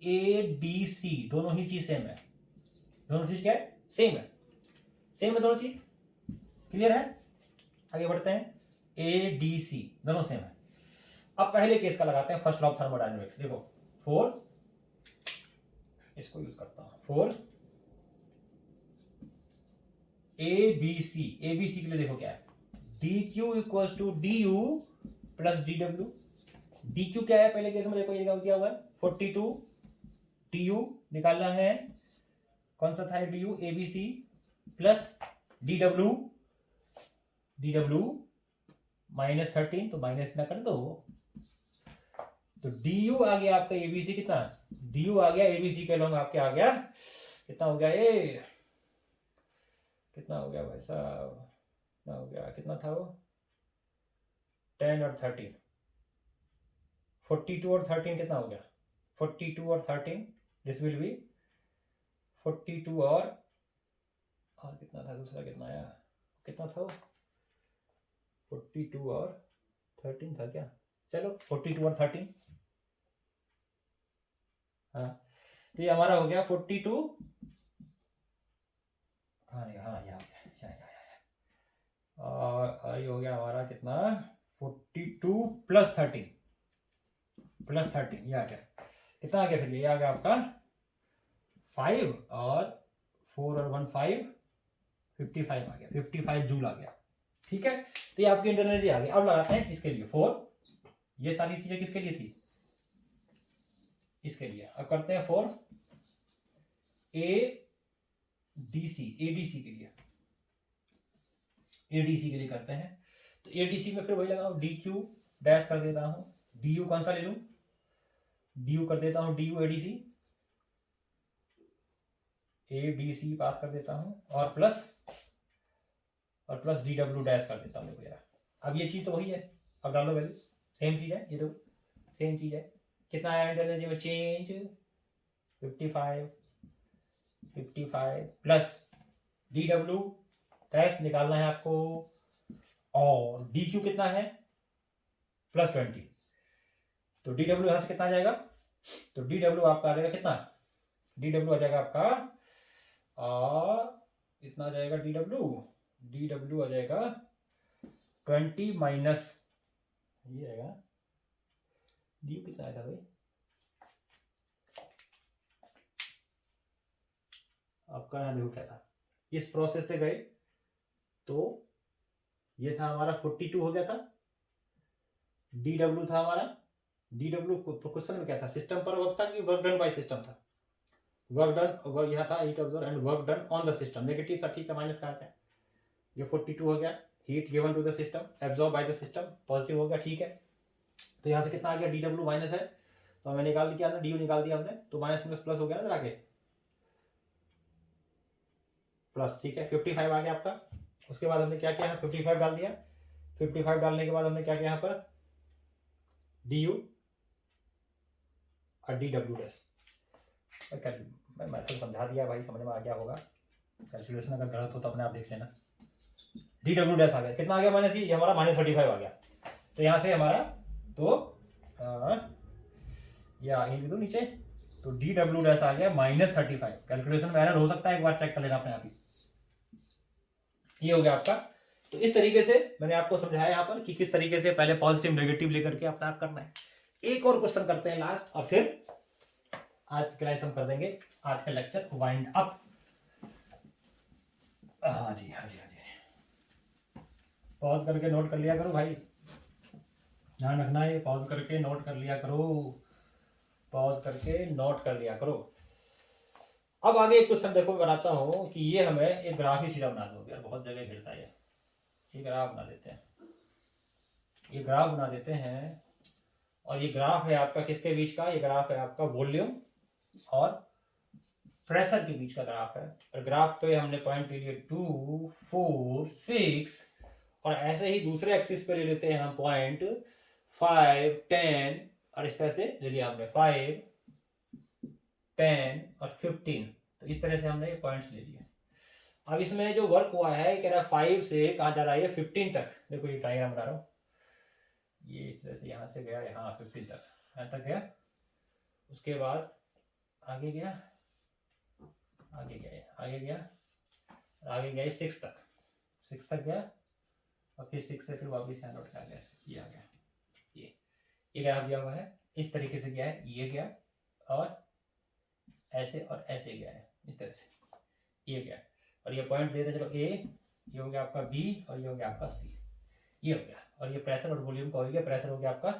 A D C, दोनों ही चीज सेम है, दोनों चीज क्या है, सेम है, सेम है दोनों चीज, क्लियर है। आगे बढ़ते हैं, ए डी सी दोनों सेम है। अब पहले केस का लगाते हैं, फर्स्ट लॉ ऑफ थर्मोडायनेमिक्स, देखो 4, इसको यूज करता हूं, 4 ए बी सी के लिए देखो क्या है, D q equal to D you plus D W. D q क्या है पहले केस में, देखो ये क्या हुआ है 42, डी यू निकालना है, कौन सा था d you, A B C plus D डब्ल्यू -13, तो माइनस ना कर दो, तो डी यू आ गया आपका एबीसी, कितना डी यू आ गया एबीसी के लॉन्ग आपके आ गया, कितना हो गया ये, कितना हो गया भाई साहब, कितना हो गया, कितना था वो 10 और 13, 42 और 13 कितना हो गया, 42 और 13, दिस विल बी 42 और कितना था दूसरा, कितना आया, कितना था वो 42 और 13 था क्या, चलो 42 और 13 हाँ, तो ये हमारा हो गया 42, हाँ यहाँ और ये हो गया हमारा कितना 42 प्लस 13 ये आ गया, कितना आ गया, फिर ये आ गया आपका 5 और 4 और 1 5, 55 आ गया, 55 जूल आ गया, ठीक है। तो ये आपकी इंटरनल एनर्जी आ गई। अब लगाते हैं इसके लिए 4, ये सारी चीजें किसके लिए थी, इसके लिए। अब करते हैं 4 एडीसी के लिए, एडीसी के लिए करते हैं, तो एडीसी में फिर वही लगाओ, डी क्यू डैश कर देता हूं, डी यू कौन सा ले लूं, डी यू कर देता हूं डी यू एडीसी पास कर देता हूं, और प्लस डी डब्ल्यू डैश कर देता हूं, देखो यार अब ये चीज तो वही है, अब डालो वैल्यू, सेम चीज है, ये तो सेम चीज है, कितना आया इंटरनल एनर्जी में change 55 plus D W dash निकालना है आपको, और डी क्यू कितना है +20, तो डी डब्ल्यू यहां से कितना आ जाएगा, तो डी डब्ल्यू आपका आ जाएगा कितना, डी डब्ल्यू आ जाएगा आपका इतना आ जाएगा, डी डब्ल्यू आ जाएगा 20 माइनस ये आएगा, डी यू कितना आया था भाई, आपका यहाँ देखो क्या था, इस प्रोसेस से गए तो ये था हमारा 42 हो गया था, डी डब्ल्यू था हमारा, डी डब्ल्यू क्वेश्चन में क्या था, सिस्टम पर वर्क था कि वर्क डन बाय सिस्टम था, वर्क डन यह था heat observe and work done on the system, negative था, ठीक है माइनस का है, ये 42 हो गया, heat given to the system absorb by the system positive हो गया, ठीक है। तो यहाँ से कितना आ गया, डी डब्ल्यू माइनस है, तो हमें निकाल दिया ना, डी यू निकाल दिया हमने, तो माइनस में प्लस हो गया ना, जरा आगे प्लस, ठीक है 55 आ गया आपका। उसके बाद हमने क्या किया, 55 डाल दिया, 55 डालने के बाद हमने क्या किया यहाँ पर, डी यू और डी डब्ल्यू डैश, मैं मैथड समझा दिया भाई, समझ में आ गया होगा। कैलकुलेशन अगर गलत हो तो अपने आप देख लेना। डी डब्ल्यू डैश आ गया, कितना आ गया माइनस, ये हमारा -35 आ गया। तो यहाँ से हमारा तो या लिख दो नीचे, तो डी डब्ल्यू डैश आ गया -35। कैलकुलेशन में एरर हो सकता है, एक बार चेक कर लेना अपने आप ही। ये हो गया आपका। तो इस तरीके से मैंने आपको समझाया यहाँ पर कि किस तरीके से पहले पॉजिटिव नेगेटिव लेकर के अपना आप करना है। एक और क्वेश्चन करते हैं लास्ट, और फिर आज की क्लास हम कर देंगे, आज का लेक्चर वाइंड अप। हाँ जी हाँ जी हाँ जी, पॉज करके नोट कर लिया करो भाई, ध्यान रखना है, पॉज करके नोट कर लिया करो, पॉज करके नोट कर लिया करो। अब आगे एक क्वेश्चन देखो, मैं बनाता हूं कि ये हमें एक ग्राफ ही सीधा बना दो यार, बहुत जगह घिरता है ये ग्राफ बना देते हैं, ये ग्राफ बना देते हैं। और ये ग्राफ है आपका किसके बीच का, ये ग्राफ है आपका वॉल्यूम और प्रेशर के बीच का ग्राफ है। और ग्राफ पे हमने पॉइंट ले लिए 2, 4, 6, और ऐसे ही दूसरे एक्सिस पे ले लेते हैं हम पॉइंट 5, 10, और इस तरह से ले लिया हमने 5, 10 और 15। तो इस तरह से हमने ये पॉइंट्स ले लिए। अब इसमें जो वर्क हुआ है, कह रहा है 5 से कहा जा रहा है 15 तक। देखो ये डायग्राम बना रहा हूँ, ये इस तरह से यहाँ से गया यहाँ 15 तक, यहाँ तक गया। उसके बाद आगे गया, आगे गया, आगे गया, आगे गया 6 तक, 6 तक गया, और फिर 6 से फिर वापस यहाँ लौट के आ गया, ये आ गया। ये ग्राफ दिया हुआ है, इस तरीके से गया है, ये गया और ऐसे गया है, इस तरह से ये गया। और ये पॉइंट देते चलो ए, ये हो गया आपका बी, और ये हो गया आपका सी, ये हो गया। और ये प्रेशर और वॉल्यूम का हो गया, प्रेशर हो गया आपका,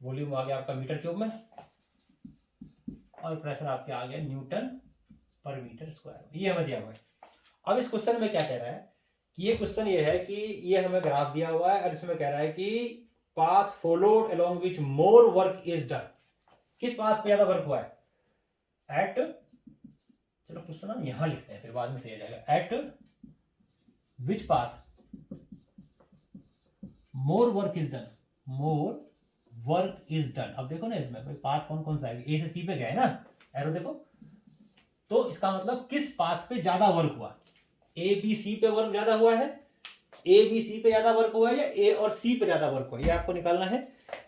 वॉल्यूम आ गया आपका मीटर क्यूब में, और प्रेशर आपके आ गया न्यूटन पर मीटर स्क्वायर। ये हमें दिया हुआ है। अब इस क्वेश्चन में क्या कह रहा है कि ये क्वेश्चन ये है कि ये हमें ग्राफ दिया हुआ है, और इसमें कह रहा है कि path followed along which more work is done. किस पाथ पे ज्यादा वर्क हुआ है, एट, चलो क्वेश्चन हम यहां लिखते हैं फिर बाद में सही आ जाएगा, eight which path more work is done, more work is done. अब देखो ना इसमें भाई पाथ कौन कौन सा है, ए से सी पे गया है ना एरो, देखो तो इसका मतलब किस पाथ पे ज्यादा वर्क हुआ, ए बी सी पे वर्क ज्यादा हुआ है, ए बी सी पे ज्यादा वर्क हुआ है, या ए और सी पे ज्यादा वर्क हुआ है। ये आपको निकालना है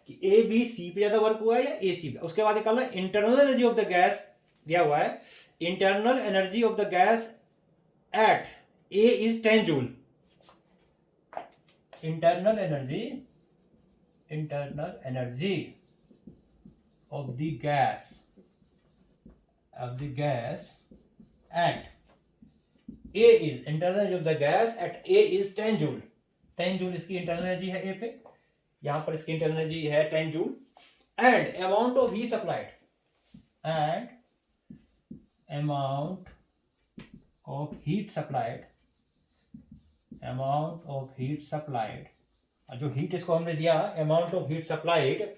कि ए बी सी पे ज्यादा वर्क हुआ है या ए सी पे। उसके बाद निकालना है internal energy of the gas, दिया हुआ है internal energy of the gas eight A is 10 joule. Internal energy of the gas at A is internal energy of the gas at A is 10 joule। 10 joule इसकी internal energy है A पे, यहां पर इसकी internal energy है 10 joule. And amount of heat supplied, and amount of heat supplied, amount of heat supplied, जो heat इसको हमने दिया, amount of heat supplied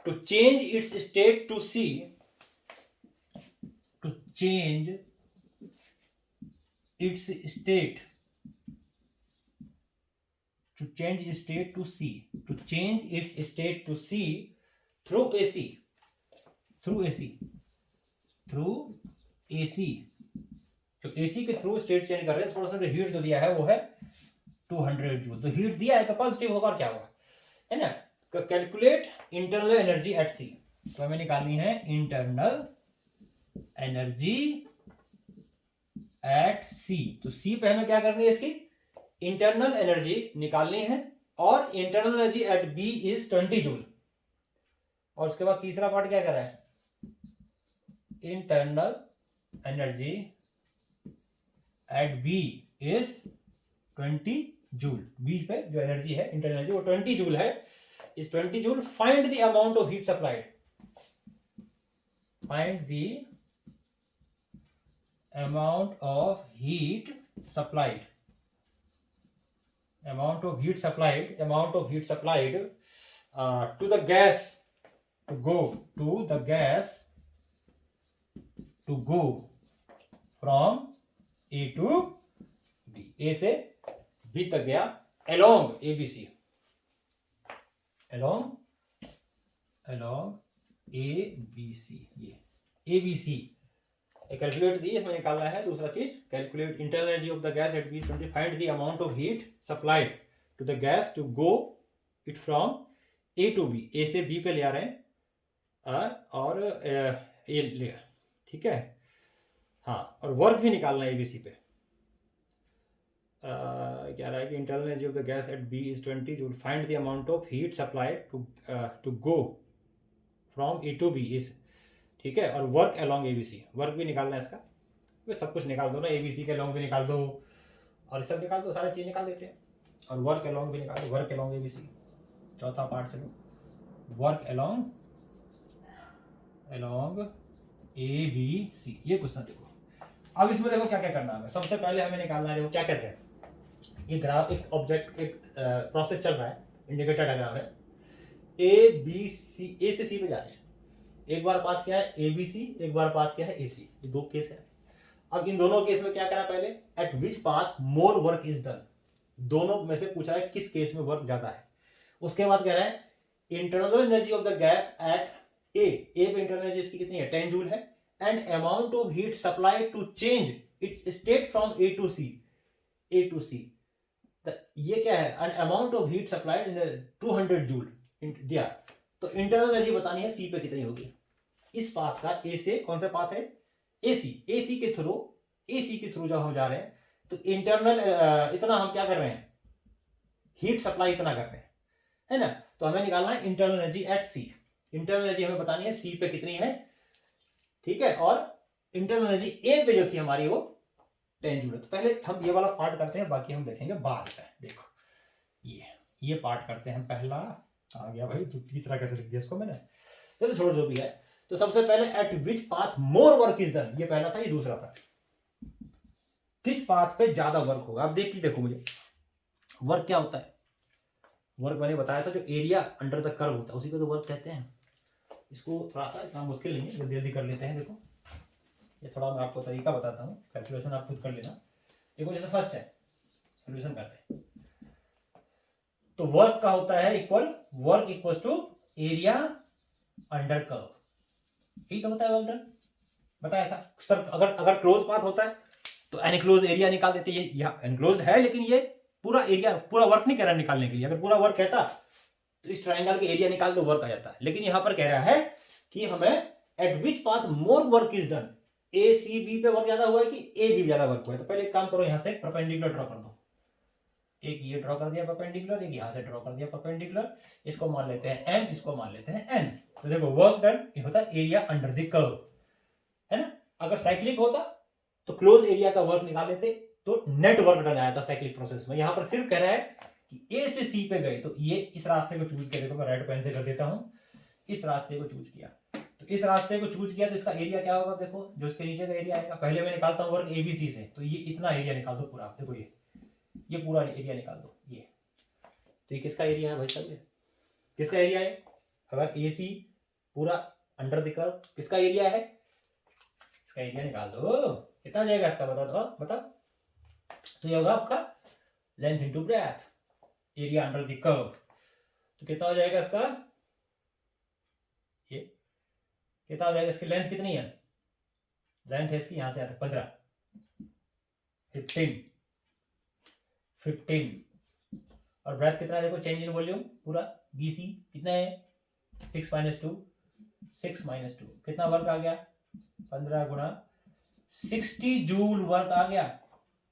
to change its state to C, to change its state, to change its state to C, to change its state to C through AC, through AC, through AC। जो AC के through state change कर रहे हैं, थोड़ा सा heat जो दिया है वो है 200 जूल। तो हीट दिया है तो पॉजिटिव होगा, और क्या होगा, है ना। कैलकुलेट इंटरनल एनर्जी एट सी, तो हमें निकालनी है इंटरनल एनर्जी एट सी। तो सी पे हमें क्या करनी है, इसकी इंटरनल एनर्जी निकालनी है, और internal energy at B is 20 joule. और उसके बाद तीसरा पार्ट क्या कर रहा है, internal energy at B is 20 joule. बीच पे जो एनर्जी है इंटरनल एनर्जी वो 20 जूल है, is 20 joule. Find the amount of heat supplied, find the amount of heat supplied, amount of heat supplied to the gas, to go from A to B, A से B तक गया, along ABC, along ABC, ये ABC calculate दी, इसमें निकालना है दूसरा चीज, calculate internal energy of the gas at B20, find the amount of heat supplied to the gas to go it from A to B, A से B पे ले आ रहे हैं और ये ले, ठीक है। हाँ, और वर्क भी निकालना है ABC पे। क्या रहा है कि internal energy of the gas at B is 20 joule, find the amount of heat supplied to go from A to B is, ठीक है। और वर्क अलोंग ABC, वर्क भी निकालना है इसका। वे सब कुछ निकाल दो ना, ABC के अलोंग भी निकाल दो और सब निकाल दो, सारी चीज निकाल देते हैं। और वर्क अलोंग भी निकाल दो, वर्क अलोंग ABC, चौथा पार्ट। चलो, वर्क अलोंग ABC, ये क्वेश्चन देखो। अब इसमें देखो क्या क्या करना है। सबसे पहले हमें निकालना है, देखो क्या कहते हैं, ये ग्राफ एक ऑब्जेक्ट, एक प्रोसेस चल रहा है, इंडिकेटर डायग्राम है। A से C पे जा रहे हैं। एक बार पाथ क्या है ABC, एक बार पाथ क्या है AC, ये दो केस है। अब इन दोनों केस में क्या करना, पहले eight which path more work is done, दोनों में से पूछा है किस केस में वर्क ज्यादा है। उसके बाद कह रहा है internal energy of the gas at A पे इंटरनल एनर्जी इसकी कितनी है, 10 जूल है, and amount of heat supply to change its state from A to C। ये क्या है, an amount of heat supplied in 200 joule दिया। तो इंटरनल एनर्जी बतानी है C पे कितनी होगी। इस पाथ का A से, कौन सा पाथ है, AC के थ्रू जब हम जा रहे हैं तो इंटरनल इतना हम क्या कर रहे हैं, हीट सप्लाई इतना कर रहे हैं, है ना। तो हमें निकालना है internal energy eight C। Internal energy हमें बतानी है C पे कितनी है, ठीक है। और इंटरनल एनर्जी A पे जो थी हमारी वो 10 जूल है। तो पहले हम ये वाला पार्ट करते हैं, बाकी हम देखेंगे बाद में। देखो ये पार्ट करते हैं, पहला आ गया भाई, तो तीसरा कैसे लिख दिया इसको मैंने, चलो छोड़ जो भी है। तो सबसे पहले eight which path more work is done, ये पहला था, ये दूसरा था, किस पाथ पे ज्यादा वर्क होगा। अब देखो मुझे वर्क क्या होता है। वर्क मैंने बताया था, जो एरिया अंडर द कर्व होता है उसी को तो वर्क कहते हैं। इसको थोड़ा सा इतना मुश्किल नहीं है, जल्दी जल्दी कर लेते हैं। देखो ये थोड़ा मैं आपको तरीका बताता हूँ, कैलकुलेशन आप खुद कर लेना। देखो जैसे फर्स्ट है, सोल्यूशन करते हैं, तो वर्क का होता है work equal to area under curve, यही तो होता है वर्क डन, बताया था सर। अगर क्लोज पाथ होता है तो एनक्लोज एरिया निकाल देते हैं। ये एनक्लोज है, लेकिन ये पूरा एरिया, पूरा वर्क नहीं कह रहा निकालने के लिए। अगर पूरा वर्क कहता तो इस ट्रायंगल के एरिया निकाल दो, वर्क आ जाता है। लेकिन यहां पर कह रहा है कि हमें eight which path more work is done, ACB पे वर्क ज्यादा हुआ है कि AB ज्यादा वर्क हुआ है। तो पहले एक काम करो, यहां से परपेंडिकुलर ड्रॉ कर दो। एक ये ड्रॉ कर दिया परपेंडिकुलर, एक यहां से ड्रॉ कर दिया परपेंडिकुलर। इसको मान लेते हैं M, इसको मान लेते हैं N। तो देखो वर्क डन ये होता है एरिया अंडर द कर्व, है ना। अगर साइक्लिक होता तो क्लोज एरिया का वर्क निकाल लेते, तो नेट वर्क डन आया था साइक्लिक प्रोसेस में। यहां पर सिर्फ कह रहा है कि A से C पे गए, तो ये इस रास्ते को चूज किया। देखो मैं रेड पेन से कर देता हूं, इस रास्ते को चूज किया, तो इस रास्ते को चूज किया तो इसका एरिया क्या होगा, देखो जो इसके नीचे का एरिया आएगा। पहले मैं निकालता हूं वर्क ABC से, तो ये इतना एरिया निकाल दो पूरा। देखो ये पूरा एरिया निकाल दो, ये तो ये किसका एरिया है भाई साहब, ये किसका एरिया है। अगर AC पूरा अंडर द कर्व, किसका एरिया है, इसका एरिया निकाल दो, कितना जाएगा इसका, बता। तो ये होगा आपका length into breadth, area under the curve. तो कितना हो जाएगा इसका, ये कितना हो जाएगा, इसकी लेंथ कितनी है, लेंथ है इसकी यहां से आता है 15, 15 और ब्रेथ कितना है, देखो चेंज इन वॉल्यूम पूरा BC कितना है 6 - 2, 6 - 2 कितना वर्क आ गया, 15 गुणा 60 जूल वर्क आ गया।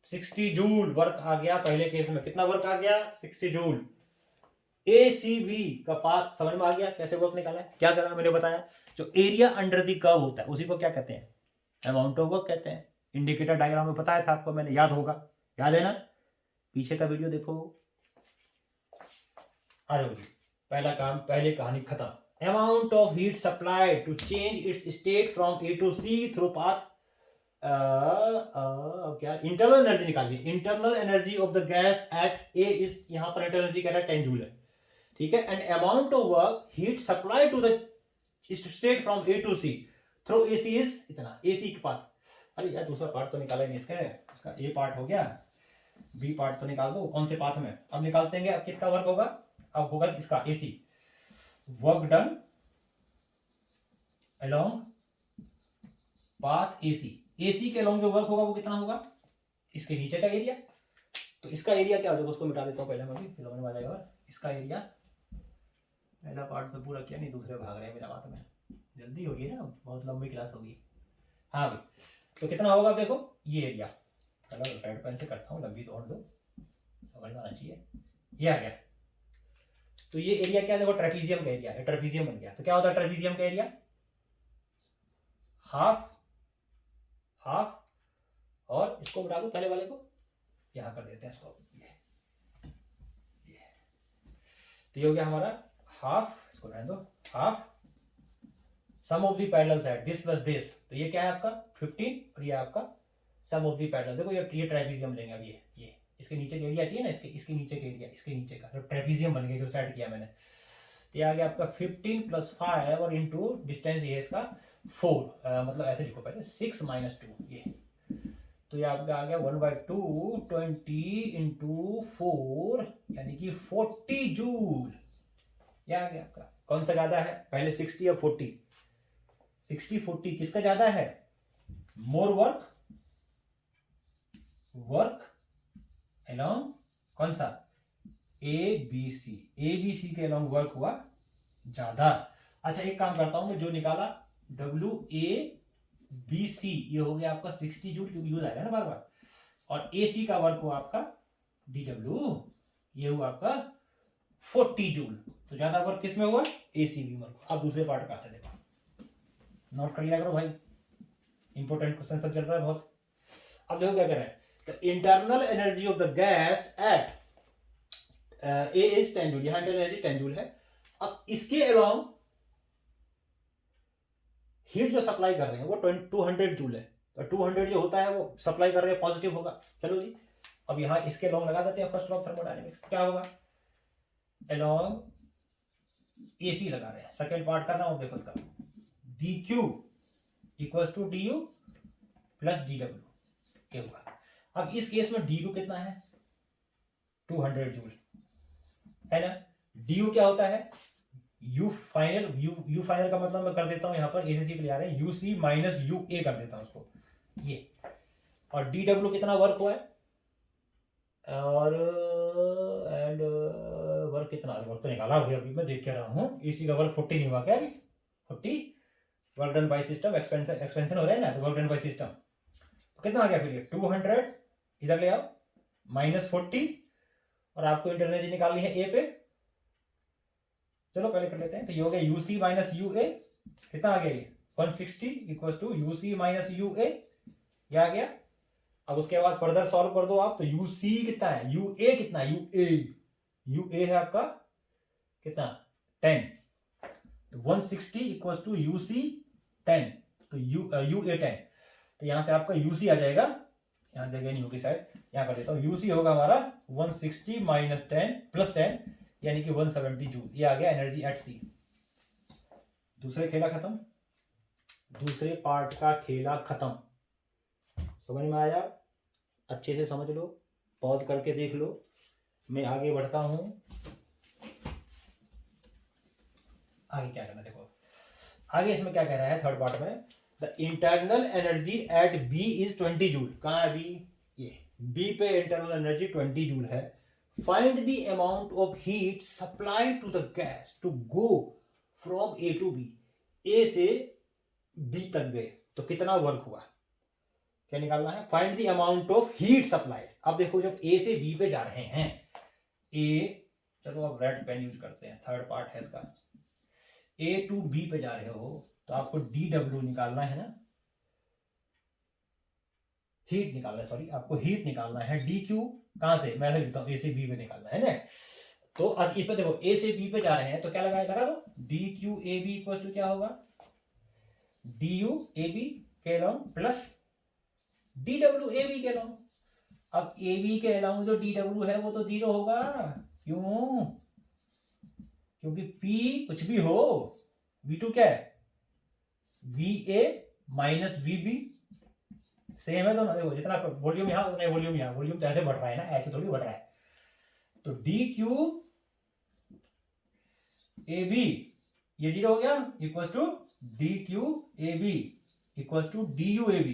60 जूल वर्क आ गया पहले केस में। कितना वर्क आ गया, 60 जूल। ACB का पाथ समझ में आ गया कैसे वर्क निकाला है। क्या करना मैंने बताया, जो एरिया अंडर द कर्व होता है उसी को क्या कहते हैं, अमाउंट ऑफ वर्क कहते हैं। इंडिकेटर डायग्राम में बताया था आपको मैंने, याद होगा, याद है ना, पीछे का वीडियो देखो। आ जाओ जी, पहला काम, पहले कहानी खत्म। Amount of heat supplied to change its state from A to C through path, क्या इंटरनल एनर्जी निकालिए। Internal energy of the gas at A is, यहां पर इंटरनल एनर्जी कह रहा है 10 जूल है, ठीक है। And amount of work heat supply to the state from A to C through AC is इतना, AC के पाथ। अरे यार दूसरा पार्ट तो निकाला नहीं इसका A पार्ट हो गया, B पार्ट तो निकाल दो, कौन से पाथ में अब निकालते हैं। अब किसका वर्क होगा, अब होगा इसका AC, work done along path AC। AC के अलॉन्ग जो वर्क होगा वो कितना होगा, इसके नीचे का एरिया। तो इसका एरिया क्या हो जाएगा, उसको मिटा देता हूँ पहले मैं भी, फिर समझ में आ जाएगा। इसका एरिया, पहला पार्ट तो पूरा किया नहीं, दूसरे भाग रहे हैं मेरा बात में, जल्दी होगी ना, बहुत लंबी क्लास होगी। हाँ भाई, तो कितना होगा देखो ये एरिया, चलो रेड पेन से करता हूँ, लंबी तोड़ दो, समझ में आना चाहिए। ये आ गया, तो ये एरिया क्या देखो, ट्रेपीजियम का एरिया है, ट्रेपीजियम बन गया। तो क्या होता है ट्रेपीजियम का एरिया, हाफ हाफ, और इसको मिटा दो पहले वाले को, यहां कर देते हैं इसको, ये तो ये हो गया हमारा हाफ, इसको रहने दो, half sum of the parallel side this plus this, तो ये क्या है आपका 15, और ये आपका सम ऑफ द पैरेलल। देखो ये ट्रेपीजियम लेंगे अब, ये इसके नीचे का एरिया चाहिए ना, इसके नीचे का एरिया, इसके नीचे का, तो ट्रेपीजियम बन गया जो सेट किया मैंने। तो ये आ गया आपका 15 + 5 और इंटू डिस्टेंस ये इसका 4, मतलब ऐसे लिखो पहले 6 - 2, ये तो ये आपका आ गया 1/2 20 × 4 यानी कि 40 जूल। ये आ गया आपका, कौन सा ज्यादा है पहले 60 या 40, 60 40 किसका ज्यादा है, मोर वर्क अलोंग, कौन सा ABC के अलोंग वर्क हुआ ज्यादा। अच्छा एक काम करता हूं मैं, जो निकाला WABC ये हो गया आपका 60 जूल, क्योंकि यूज आएगा ना बार बार, और AC का वर्क हुआ आपका DW, ये हुआ आपका 40 जूल। तो ज्यादा वर्क किस में हुआ, AC में वर्क। अब दूसरे पार्ट का आता है, देखो नोट कर लिया करो भाई, इंपॉर्टेंट क्वेश्चन सब चल रहा है बहुत। अब देखो क्या कर रहे हैं, the internal energy of the gas at A is 10 joule, यहां इंटरनल एनर्जी 10 जूल है। अब इसके अलाउंग हीट जो सप्लाई कर रहे हैं वो 200 जूल है, तो 200 जो होता है वो सप्लाई कर रहे हैं, पॉजिटिव होगा। चलो जी, अब यहां इसके अलाउंग लगा देते हैं फर्स्ट लॉ ऑफ थर्मोडायनेमिक्स, क्या होगा, अलोंग AC लगा रहे हैं, सेकेंड पार्ट करना हो, देखो इसका dq = du + dw, ये होगा। अब इस केस में du कितना है 200 जूल है ना, du क्या होता है U फाइनल का मतलब मैं कर देता हूं यहां पर A से C पे ले आ रहे हैं, UC - UA कर देता हूं उसको, ये, और dw कितना वर्क हुआ है, और एंड वर्क कितना, वर्क तो निकाला हुआ अभी मैं देख के रहा हूं, AC का वर्क 40 नहीं हुआ क्या अभी, 40 work done by system, expansion हो रहा है ना, तो वर्क डन बाय सिस्टम, तो कितना आ गया फिर ये 200 इधर ले आओ -40, और आपको इंटरनल एनर्जी निकालनी है A पे, चलो पहले कर लेते हैं। तो ये हो गया UC - UA, कितना आ गया ये 160 = UC - UA, ये आ गया। अब उसके बाद फर्दर सॉल्व कर दो आप, तो UC कितना है, UA कितना है, UA है आपका कितना 10, तो 160 = UC 10, तो UA 10, तो यहां से आपका UC आ जाएगा, यहां जगह नहीं होगी शायद, यहां कर देता हूं, UC होगा हमारा 160 - 10 + 10 यानी कि 170 जूल, ये आ गया एनर्जी एट C। दूसरे खेला खत्म, दूसरे पार्ट का खेला खत्म, समझ में आया, अच्छे से समझ लो, पॉज करके देख लो, मैं आगे बढ़ता हूं। आगे क्या करना देखो, आगे इसमें क्या कह रहा है थर्ड पार्ट में, the internal energy at B is 20 joule, कहां है B, ये B पे इंटरनल एनर्जी 20 जूल है। Find the amount of heat supply to the gas to go from A to B, A से B तक गए तो कितना वर्क हुआ, क्या निकालना है, find the amount of heat supply. अब देखो जब A से B पे जा रहे हैं, A, चलो अब रेड पेन यूज करते हैं, थर्ड पार्ट है इसका, A to B पे जा रहे हो तो आपको dW निकालना है ना, हीट निकालना है, सॉरी आपको हीट निकालना है, dQ कहां से, मैं लिखता हूं A से B पे निकालना है ना। तो अब इस पे देखो A से B पे जा रहे हैं तो क्या लगा दो, dQAB = क्या होगा, DUAB के अलाउंग प्लस dWAB के अलाउंग। अब AB के अलाउंग जो dW है वो तो 0 होगा, क्यों, क्योंकि P कुछ भी हो, V2 क्या है, VA - VB सेम है दोनों, देखो जितना वॉल्यूम यहां उतना वॉल्यूम यहां, वॉल्यूम तो ऐसे बढ़ रहा है ना, ऐसे थोड़ी बढ़ रहा है। तो dQAB ये 0 हो गया, = dQAB = DUAB,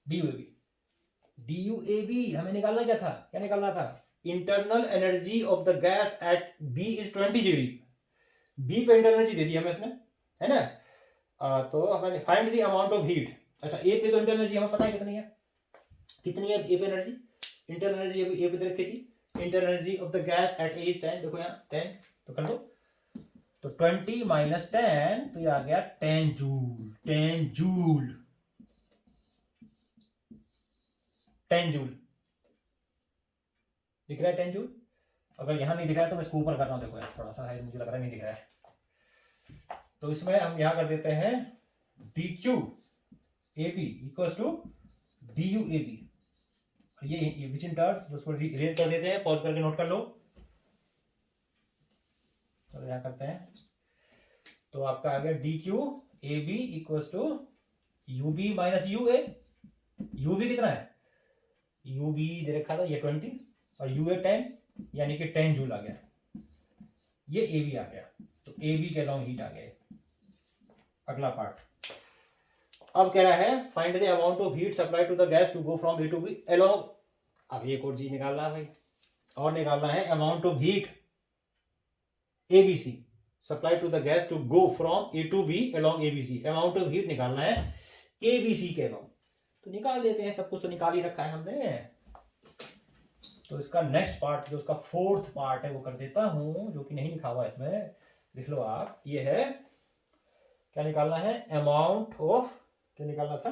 DUAB हमें निकालना क्या था, क्या निकालना था, internal energy of the gas at B is 20 GeV। B पे इंटरनल एनर्जी दे दी हमें इसने, है ना। तो हमें find the amount of heat. अच्छा ए पे तो इंटरनल एनर्जी हमें पता है कितनी है, कितनी है ए पे एनर्जी, इंटरनल एनर्जी ए पे दे रखी थी। Internal energy of the gas eight A is 10, देखो यहाँ 10 तो कर दो, तो 20 माइनस 10 तो ये आ गया 10 जूल, 10 जूल, 10 जूल दिख रहा है 10 जूल। अगर यहां नहीं दिख रहा है तो मैं इसको ऊपर कर रहा हूं, देखो यार थोड़ा सा है, मुझे लग रहा है नहीं दिख रहा है, तो इसमें हम यहां कर देते हैं DQAB इक्वल्स टू DUAB, ये विच इन टर्म्स, उसको इरेज कर देते हैं, पॉज करके नोट कर लो। तो यहां करते हैं, तो आपका आ गया DQAB equals to UB minus UA। UB कितना है, UB दे रखा था ये 20 और UA 10, यानी कि 10 जूल आ गया, ये AB आ गया, तो AB के अलोंग हीट आ गए। अगला पार्ट अब कह रहा है find the amount of heat supply to the gas to go from A to B along. अब एक और चीज निकालना है भाई, और निकालना है amount of heat ABC supply to the gas to go from A to B along ABC। Amount of heat निकालना है ABC के अलोंग, तो निकाल देते हैं, सब कुछ तो निकाल ही रखा है हमने। तो इसका नेक्स्ट पार्ट जो उसका फोर्थ पार्ट है वो कर देता हूं, जो कि नहीं लिखा हुआ इसमें, लिख लो आप, ये है क्या निकालना है, अमाउंट ऑफ, क्या निकालना था,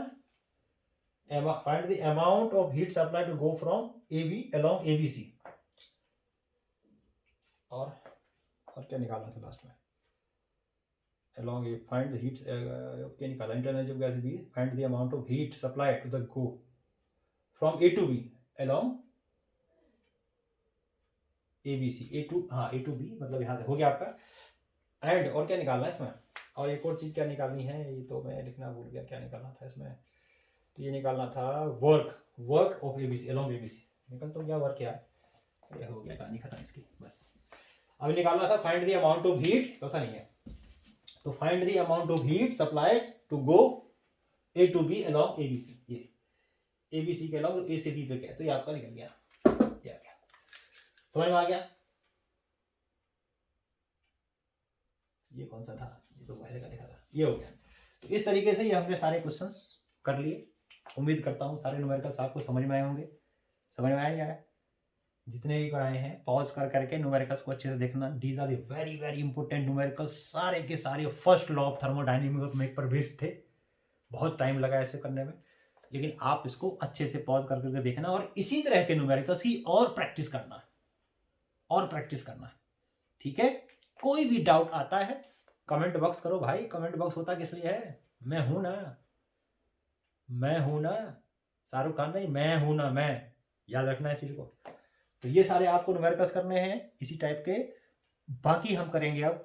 find the amount of heat supply to go from AB along ABC। और क्या निकालना था लास्ट में, along a find the heat क्या निकाला, internal energy of gas B, find the amount of heat supplied to the go from A to B along ABC, A to हाँ A to B मतलब यहाँ हो गया आपका। And और क्या निकालना है इसमें, और एक और चीज क्या निकालनी है, ये तो मैं लिखना भूल गया, क्या निकालना था इसमें, तो ये निकालना था work of ABC along ABC। निकल तो गया वर्क, यार ये हो गया, कहानी खत्म इसकी, बस। अब निकालना था find the amount of heat, पता नहीं है, तो find the amount of heat supplied to go A to B along ABC। ये ABC के अलावा A से B पे क्या, तो ये आपका निकल गया, ये आ गया, समझ में आ गया। ये कौन सा था, ये तो पहले का लिखा था, ये हो गया। तो इस तरीके से ये हमने सारे क्वेश्चंस कर लिए। उम्मीद करता हूँ सारे न्यूमेरिकल्स आपको समझ में आए होंगे, समझ में आया है, जितने भी कराए हैं पॉज कर करके न्यूमेरिकल्स को अच्छे से देखना। These are the very very important numericals, सारे के सारे फर्स्ट लॉ ऑफ थर्मोडायनेमिक्स पर बेस्ड थे। बहुत टाइम लगा ऐसे करने में, लेकिन आप इसको अच्छे से पॉज कर करके देखना, और इसी तरह के न्यूमेरिकल्स की और प्रैक्टिस करना, और प्रैक्टिस करना, ठीक है। कोई भी डाउट आता है कमेंट बॉक्स करो भाई, कमेंट बॉक्स होता किस लिए है, मैं हूं ना, मैं हूं ना, शाहरुख खान नहीं, मैं हूं ना, मैं, याद रखना है इस चीज को। तो ये सारे आपको न्यूमेरिकल्स करने हैं इसी टाइप के। बाकी हम करेंगे अब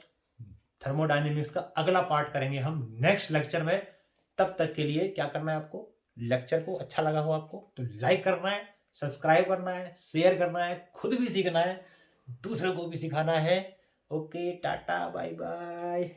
थर्मोडायनेमिक्स का अगला पार्ट करेंगे हम नेक्स्ट लेक्चर में। तब तक के लिए क्या करना है आपको, लेक्चर को अच्छा लगा हो आपको तो लाइक करना है, सब्सक्राइब करना है, शेयर करना है, खुद भी सीखना है, दूसरे को भी सिखाना है। Okay, tata, bye bye.